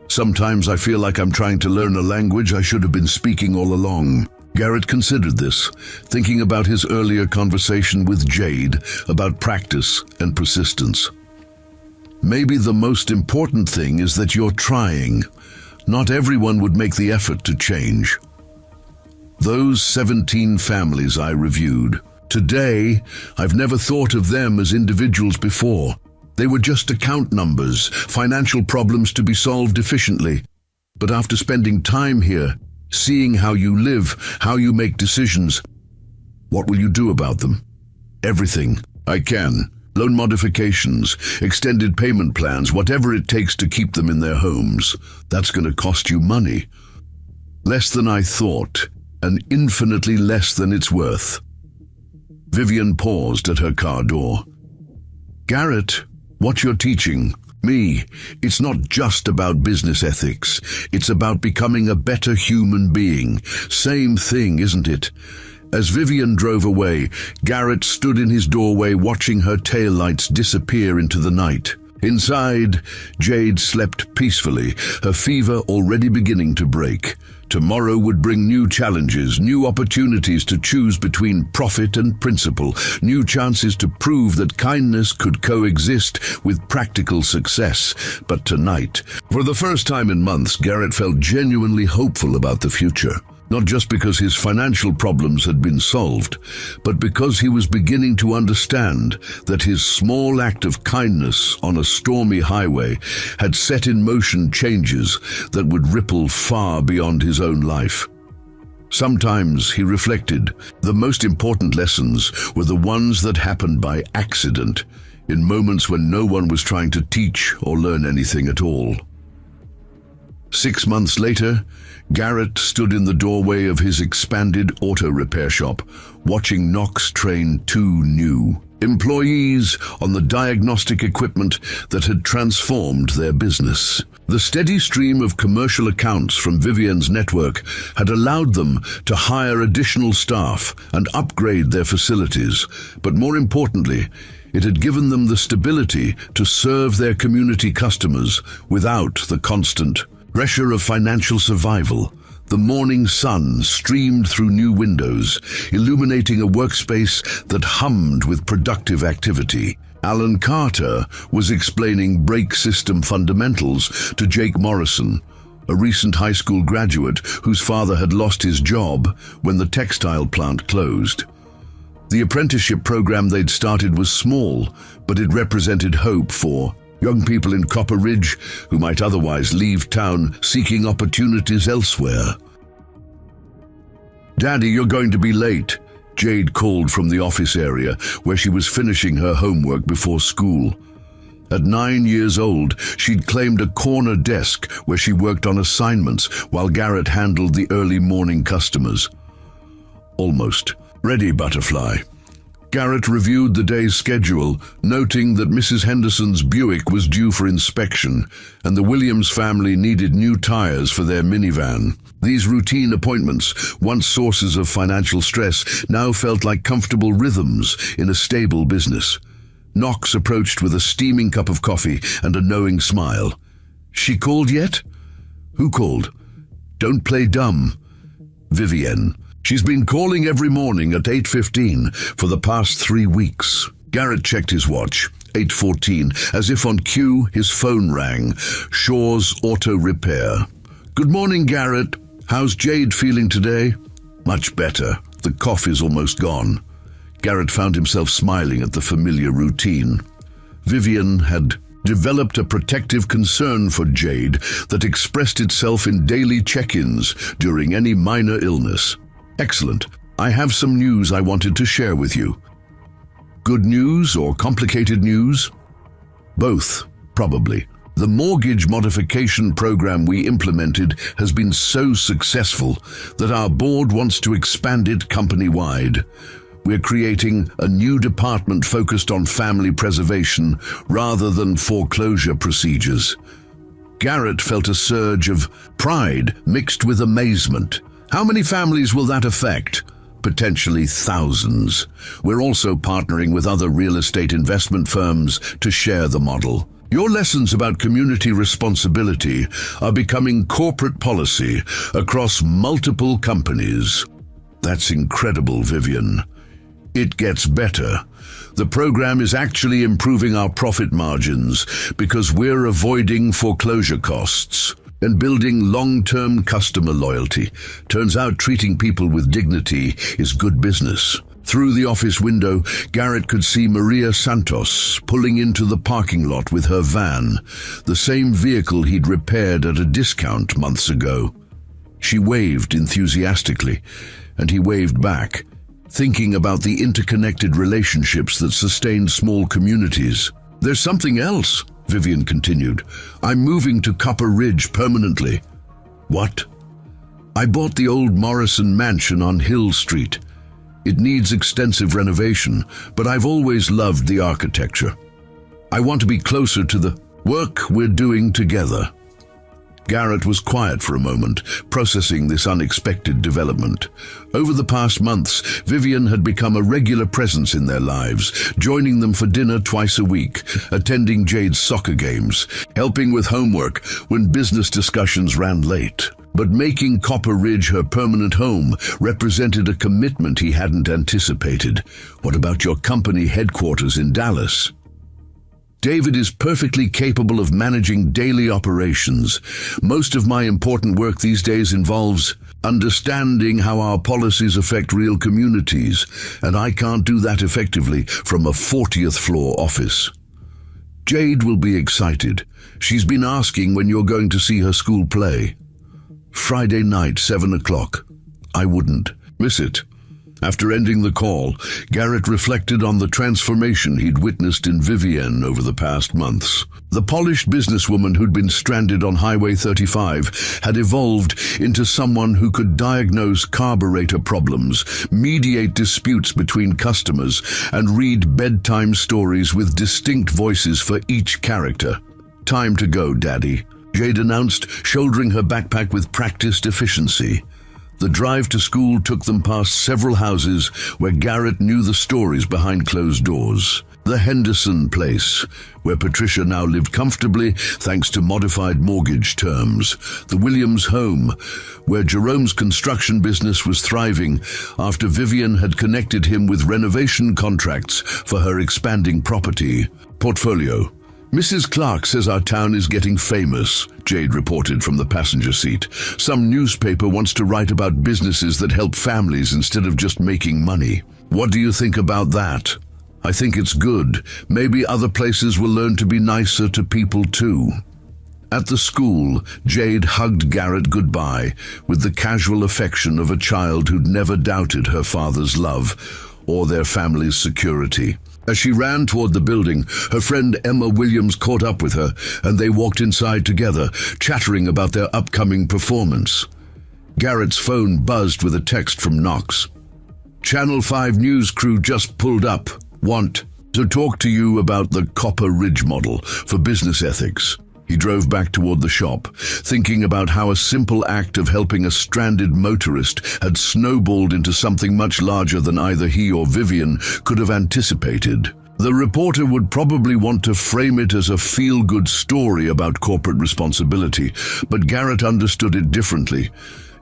Sometimes I feel like I'm trying to learn a language I should have been speaking all along." Garrett considered this, thinking about his earlier conversation with Jade about practice and persistence. "Maybe the most important thing is that you're trying. Not everyone would make the effort to change." Those 17 families I reviewed. Today, I've never thought of them as individuals before. They were just account numbers, financial problems to be solved efficiently. But after spending time here, seeing how you live, how you make decisions, what will you do about them? "Everything I can. Loan modifications, extended payment plans, whatever it takes to keep them in their homes. That's going to cost you money." "Less than I thought, and infinitely less than it's worth." Vivian paused at her car door. "Garrett, what you're teaching me, it's not just about business ethics. It's about becoming a better human being. Same thing, isn't it?" As Vivian drove away, Garrett stood in his doorway watching her taillights disappear into the night. Inside, Jade slept peacefully, her fever already beginning to break. Tomorrow would bring new challenges, new opportunities to choose between profit and principle, new chances to prove that kindness could coexist with practical success. But tonight, for the first time in months, Garrett felt genuinely hopeful about the future. Not just because his financial problems had been solved, but because he was beginning to understand that his small act of kindness on a stormy highway had set in motion changes that would ripple far beyond his own life. Sometimes, he reflected, the most important lessons were the ones that happened by accident, in moments when no one was trying to teach or learn anything at all. 6 months later, Garrett stood in the doorway of his expanded auto repair shop, watching Knox train 2 new employees on the diagnostic equipment that had transformed their business. The steady stream of commercial accounts from Vivian's network had allowed them to hire additional staff and upgrade their facilities, but more importantly, it had given them the stability to serve their community customers without the constant pressure of financial survival. The morning sun streamed through new windows, illuminating a workspace that hummed with productive activity. Alan Carter was explaining brake system fundamentals to Jake Morrison, a recent high school graduate whose father had lost his job when the textile plant closed. The apprenticeship program they'd started was small, but it represented hope for young people in Copper Ridge who might otherwise leave town seeking opportunities elsewhere. "Daddy, you're going to be late," Jade called from the office area where she was finishing her homework before school. At 9 years old, she'd claimed a corner desk where she worked on assignments while Garrett handled the early morning customers. "Almost ready, Butterfly." Garrett reviewed the day's schedule, noting that Mrs. Henderson's Buick was due for inspection, and the Williams family needed new tires for their minivan. These routine appointments, once sources of financial stress, now felt like comfortable rhythms in a stable business. Knox approached with a steaming cup of coffee and a knowing smile. "She called yet?" "Who called?" "Don't play dumb." "Vivienne. She's been calling every morning at 8:15 for the past 3 weeks. Garrett checked his watch. 8:14. As if on cue, his phone rang. Shaw's Auto Repair. "Good morning, Garrett. How's Jade feeling today?" "Much better. The cough is almost gone." Garrett found himself smiling at the familiar routine. Vivian had developed a protective concern for Jade that expressed itself in daily check-ins during any minor illness. "Excellent. I have some news I wanted to share with you." "Good news or complicated news?" "Both, probably. The mortgage modification program we implemented has been so successful that our board wants to expand it company-wide. We're creating a new department focused on family preservation rather than foreclosure procedures." Garrett felt a surge of pride mixed with amazement. "How many families will that affect?" "Potentially thousands. We're also partnering with other real estate investment firms to share the model. Your lessons about community responsibility are becoming corporate policy across multiple companies." "That's incredible, Vivian." "It gets better. The program is actually improving our profit margins because we're avoiding foreclosure costs and building long-term customer loyalty. Turns out treating people with dignity is good business." Through the office window, Garrett could see Maria Santos pulling into the parking lot with her van, the same vehicle he'd repaired at a discount months ago. She waved enthusiastically, and he waved back, thinking about the interconnected relationships that sustain small communities. "There's something else," Vivian continued. "I'm moving to Copper Ridge permanently." "What?" "I bought the old Morrison mansion on Hill Street. It needs extensive renovation, but I've always loved the architecture. I want to be closer to the work we're doing together." Garrett was quiet for a moment, processing this unexpected development. Over the past months, Vivian had become a regular presence in their lives, joining them for dinner twice a week, attending Jade's soccer games, helping with homework when business discussions ran late. But making Copper Ridge her permanent home represented a commitment he hadn't anticipated. "What about your company headquarters in Dallas?" "David is perfectly capable of managing daily operations. Most of my important work these days involves understanding how our policies affect real communities, and I can't do that effectively from a 40th floor office." "Jade will be excited. She's been asking when you're going to see her school play." "Friday night, 7 o'clock. I wouldn't miss it." After ending the call, Garrett reflected on the transformation he'd witnessed in Vivienne over the past months. The polished businesswoman who'd been stranded on Highway 35 had evolved into someone who could diagnose carburetor problems, mediate disputes between customers, and read bedtime stories with distinct voices for each character. "Time to go, Daddy," Jade announced, shouldering her backpack with practiced efficiency. The drive to school took them past several houses where Garrett knew the stories behind closed doors. The Henderson place, where Patricia now lived comfortably thanks to modified mortgage terms. The Williams home, where Jerome's construction business was thriving after Vivian had connected him with renovation contracts for her expanding property portfolio. "Mrs. Clark says our town is getting famous," Jade reported from the passenger seat. "Some newspaper wants to write about businesses that help families instead of just making money." What do you think about that? I think it's good. Maybe other places will learn to be nicer to people too. At the school, Jade hugged Garrett goodbye with the casual affection of a child who'd never doubted her father's love or their family's security. As she ran toward the building, her friend Emma Williams caught up with her, and they walked inside together, chattering about their upcoming performance. Garrett's phone buzzed with a text from Knox. "Channel 5 news crew just pulled up. Want to talk to you about the Copper Ridge model for business ethics." He drove back toward the shop, thinking about how a simple act of helping a stranded motorist had snowballed into something much larger than either he or Vivian could have anticipated. The reporter would probably want to frame it as a feel-good story about corporate responsibility, but Garrett understood it differently.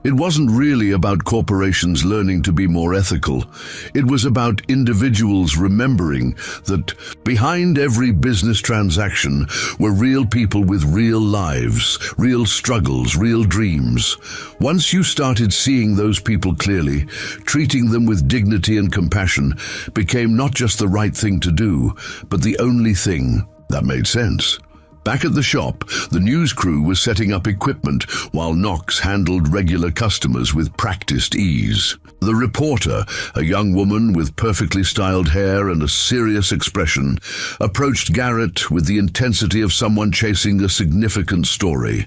It wasn't really about corporations learning to be more ethical. It was about individuals remembering that behind every business transaction were real people with real lives, real struggles, real dreams. Once you started seeing those people clearly, treating them with dignity and compassion became not just the right thing to do, but the only thing that made sense. Back at the shop, the news crew was setting up equipment while Knox handled regular customers with practiced ease. The reporter, a young woman with perfectly styled hair and a serious expression, approached Garrett with the intensity of someone chasing a significant story.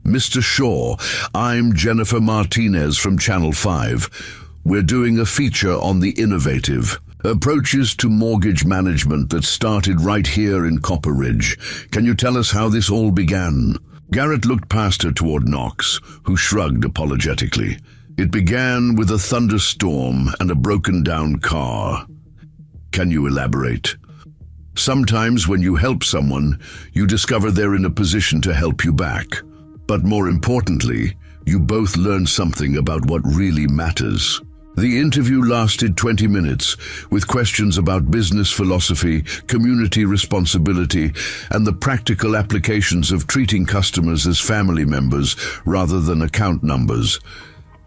"Mr. Shaw, I'm Jennifer Martinez from Channel 5. We're doing a feature on the innovative approaches to mortgage management that started right here in Copper Ridge. Can you tell us how this all began?" Garrett looked past her toward Knox, who shrugged apologetically. "It began with a thunderstorm and a broken-down car." "Can you elaborate?" "Sometimes when you help someone, you discover they're in a position to help you back. But more importantly, you both learn something about what really matters." The interview lasted 20 minutes, with questions about business philosophy, community responsibility, and the practical applications of treating customers as family members rather than account numbers.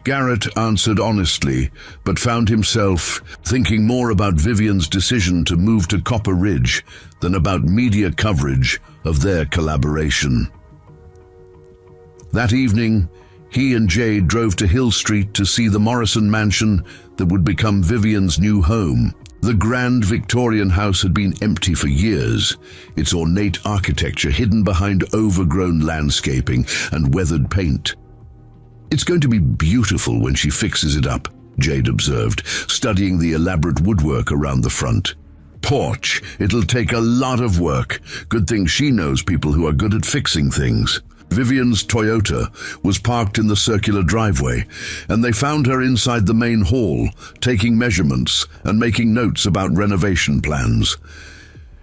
Garrett answered honestly, but found himself thinking more about Vivian's decision to move to Copper Ridge than about media coverage of their collaboration. That evening, he and Jade drove to Hill Street to see the Morrison mansion that would become Vivian's new home. The grand Victorian house had been empty for years, its ornate architecture hidden behind overgrown landscaping and weathered paint. "It's going to be beautiful when she fixes it up," Jade observed, studying the elaborate woodwork around the front. "Porch, it'll take a lot of work. Good thing she knows people who are good at fixing things." Vivian's Toyota was parked in the circular driveway, and they found her inside the main hall, taking measurements and making notes about renovation plans.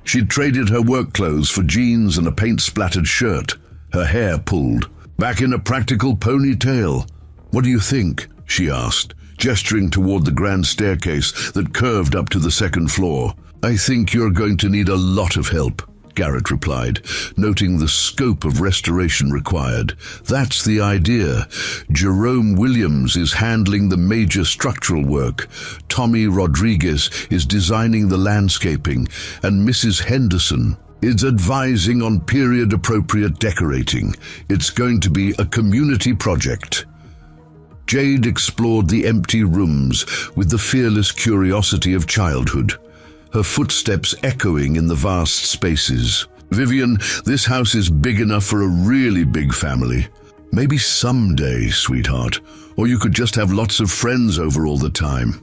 She'd traded her work clothes for jeans and a paint-splattered shirt, her hair pulled, back in a practical ponytail. "What do you think?" she asked, gesturing toward the grand staircase that curved up to the second floor. "I think you're going to need a lot of help," Garrett replied, noting the scope of restoration required. "That's the idea. Jerome Williams is handling the major structural work, Tommy Rodriguez is designing the landscaping, and Mrs. Henderson is advising on period-appropriate decorating. It's going to be a community project." Jade explored the empty rooms with the fearless curiosity of childhood, her footsteps echoing in the vast spaces. "Vivian, this house is big enough for a really big family. Maybe someday, sweetheart, or you could just have lots of friends over all the time."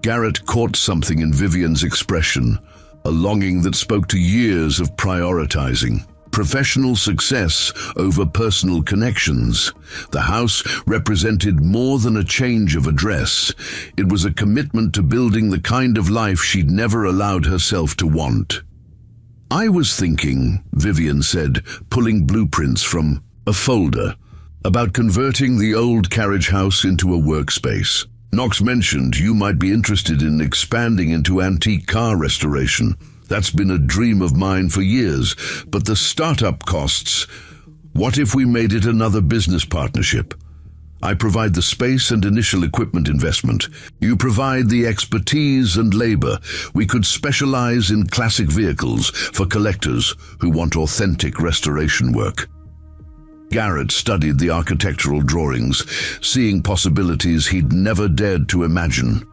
Garrett caught something in Vivian's expression, a longing that spoke to years of prioritizing. Professional success over personal connections. The house represented more than a change of address. It was a commitment to building the kind of life she'd never allowed herself to want. "I was thinking," Vivian said, pulling blueprints from a folder, "about converting the old carriage house into a workspace. Knox mentioned you might be interested in expanding into antique car restoration. That's been a dream of mine for years, but the startup costs. What if we made it another business partnership? I provide the space and initial equipment investment. You provide the expertise and labor. We could specialize in classic vehicles for collectors who want authentic restoration work." Garrett studied the architectural drawings, seeing possibilities he'd never dared to imagine.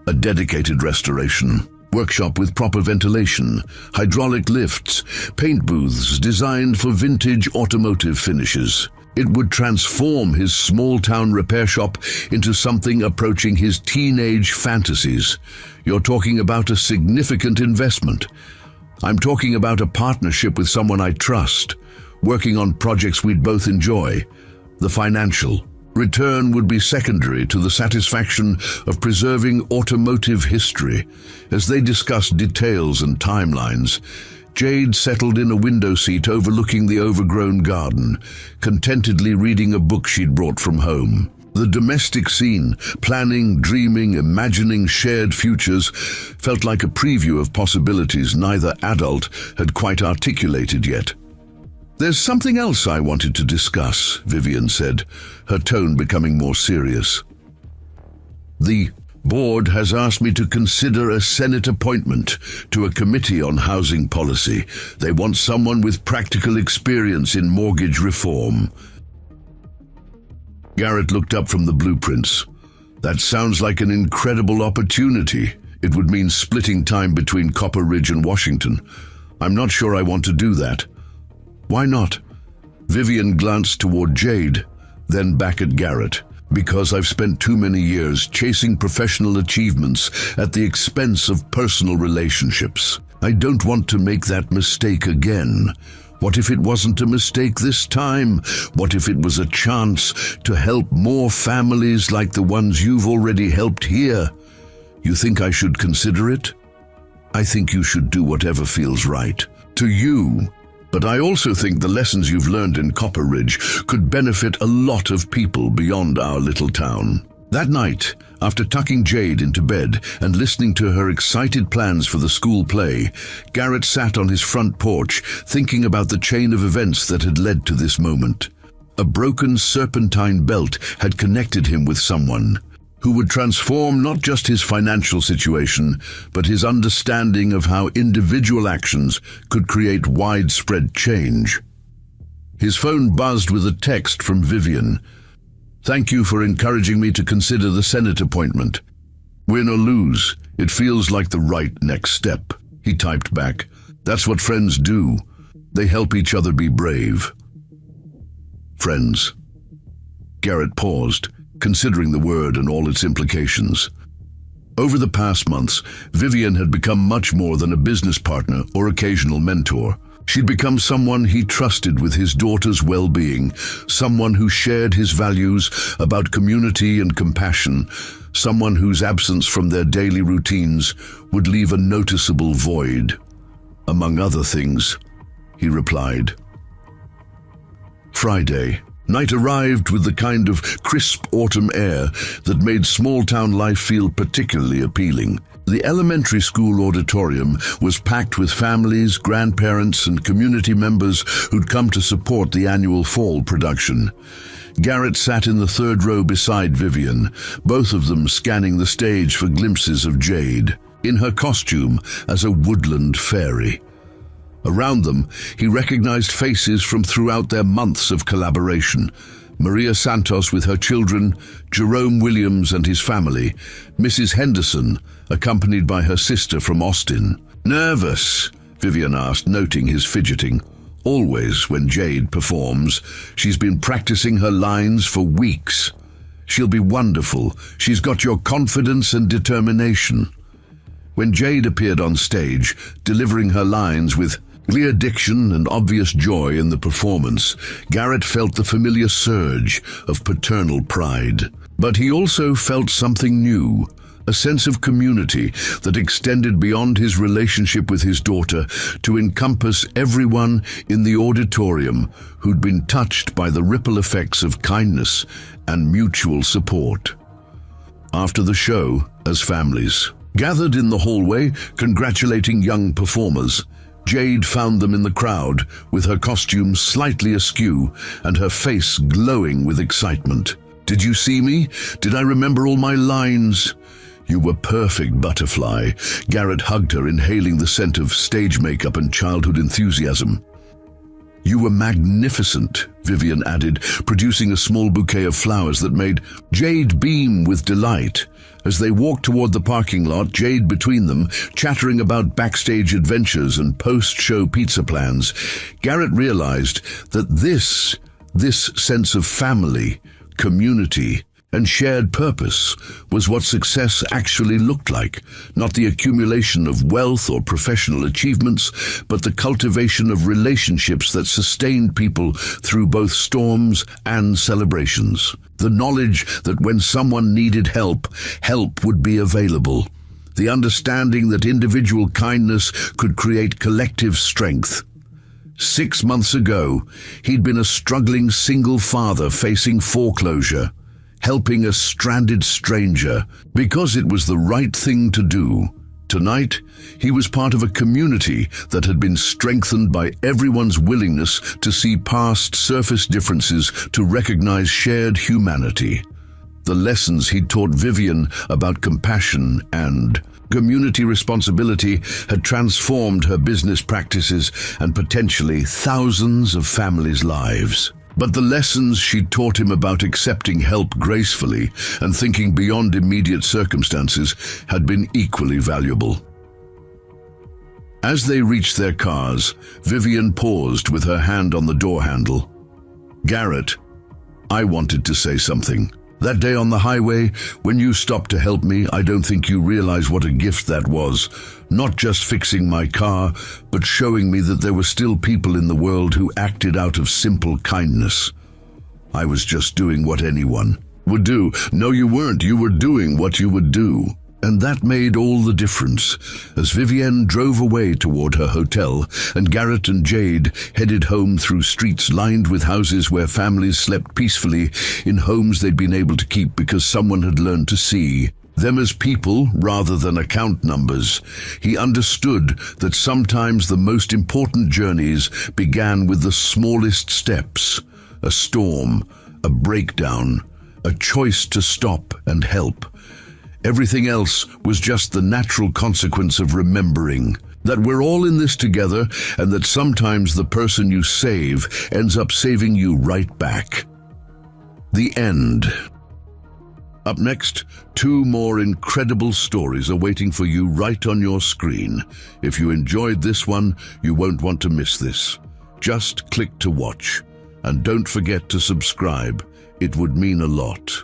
A dedicated restoration workshop with proper ventilation, hydraulic lifts, paint booths designed for vintage automotive finishes. It would transform his small-town repair shop into something approaching his teenage fantasies. You're talking about a significant investment. I'm talking about a partnership with someone I trust, working on projects we'd both enjoy. The financial return would be secondary to the satisfaction of preserving automotive history. As they discussed details and timelines, Jade settled in a window seat overlooking the overgrown garden, contentedly reading a book she'd brought from home. The domestic scene, planning, dreaming, imagining shared futures, felt like a preview of possibilities neither adult had quite articulated yet. "There's something else I wanted to discuss," Vivian said, her tone becoming more serious. "The board has asked me to consider a Senate appointment to a committee on housing policy. They want someone with practical experience in mortgage reform." Garrett looked up from the blueprints. "That sounds like an incredible opportunity. It would mean splitting time between Copper Ridge and Washington. I'm not sure I want to do that." "Why not?" Vivian glanced toward Jade, then back at Garrett. "Because I've spent too many years chasing professional achievements at the expense of personal relationships. I don't want to make that mistake again. What if it wasn't a mistake this time? What if it was a chance to help more families like the ones you've already helped here? You think I should consider it? I think you should do whatever feels right to you. But I also think the lessons you've learned in Copper Ridge could benefit a lot of people beyond our little town." That night, after tucking Jade into bed and listening to her excited plans for the school play, Garrett sat on his front porch, thinking about the chain of events that had led to this moment. A broken serpentine belt had connected him with someone who would transform not just his financial situation, but his understanding of how individual actions could create widespread change. His phone buzzed with a text from Vivian. "Thank you for encouraging me to consider the Senate appointment. Win or lose, it feels like the right next step." He typed back, "That's what friends do. They help each other be brave." Friends. Garrett paused, considering the word and all its implications. Over the past months, Vivian had become much more than a business partner or occasional mentor. She'd become someone he trusted with his daughter's well-being, someone who shared his values about community and compassion, someone whose absence from their daily routines would leave a noticeable void. "Among other things," he replied. Friday. Night arrived with the kind of crisp autumn air that made small-town life feel particularly appealing. The elementary school auditorium was packed with families, grandparents, and community members who'd come to support the annual fall production. Garrett sat in the third row beside Vivian, both of them scanning the stage for glimpses of Jade, in her costume as a woodland fairy. Around them, he recognized faces from throughout their months of collaboration. Maria Santos with her children, Jerome Williams and his family, Mrs. Henderson, accompanied by her sister from Austin. "Nervous?" Vivian asked, noting his fidgeting. "Always when Jade performs. She's been practicing her lines for weeks. She'll be wonderful. She's got your confidence and determination." When Jade appeared on stage, delivering her lines with clear diction and obvious joy in the performance, Garrett felt the familiar surge of paternal pride. But he also felt something new, a sense of community that extended beyond his relationship with his daughter to encompass everyone in the auditorium who'd been touched by the ripple effects of kindness and mutual support. After the show, as families gathered in the hallway congratulating young performers, Jade found them in the crowd, with her costume slightly askew and her face glowing with excitement. Did you see me? Did I remember all my lines? You were perfect, Butterfly. Garrett hugged her, inhaling the scent of stage makeup and childhood enthusiasm. You were magnificent, Vivian added, producing a small bouquet of flowers that made Jade beam with delight. As they walked toward the parking lot, Jade between them, chattering about backstage adventures and post-show pizza plans, Garrett realized that this sense of family, community, and shared purpose was what success actually looked like, not the accumulation of wealth or professional achievements, but the cultivation of relationships that sustained people through both storms and celebrations. The knowledge that when someone needed help, help would be available. The understanding that individual kindness could create collective strength. 6 months ago, he'd been a struggling single father facing foreclosure, helping a stranded stranger because it was the right thing to do. Tonight, he was part of a community that had been strengthened by everyone's willingness to see past surface differences to recognize shared humanity. The lessons he'd taught Vivian about compassion and community responsibility had transformed her business practices and potentially thousands of families' lives. But the lessons she'd taught him about accepting help gracefully and thinking beyond immediate circumstances had been equally valuable. As they reached their cars, Vivian paused with her hand on the door handle. Garrett, I wanted to say something. That day on the highway, when you stopped to help me, I don't think you realize what a gift that was. Not just fixing my car, but showing me that there were still people in the world who acted out of simple kindness. I was just doing what anyone would do. No, you weren't. You were doing what you would do. And that made all the difference. As Vivienne drove away toward her hotel, and Garrett and Jade headed home through streets lined with houses where families slept peacefully in homes they'd been able to keep because someone had learned to see them as people rather than account numbers, he understood that sometimes the most important journeys began with the smallest steps: a storm, a breakdown, a choice to stop and help. Everything else was just the natural consequence of remembering that we're all in this together and that sometimes the person you save ends up saving you right back. The end. Up next, 2 more incredible stories are waiting for you right on your screen. If you enjoyed this one, you won't want to miss this. Just click to watch. And don't forget to subscribe. It would mean a lot.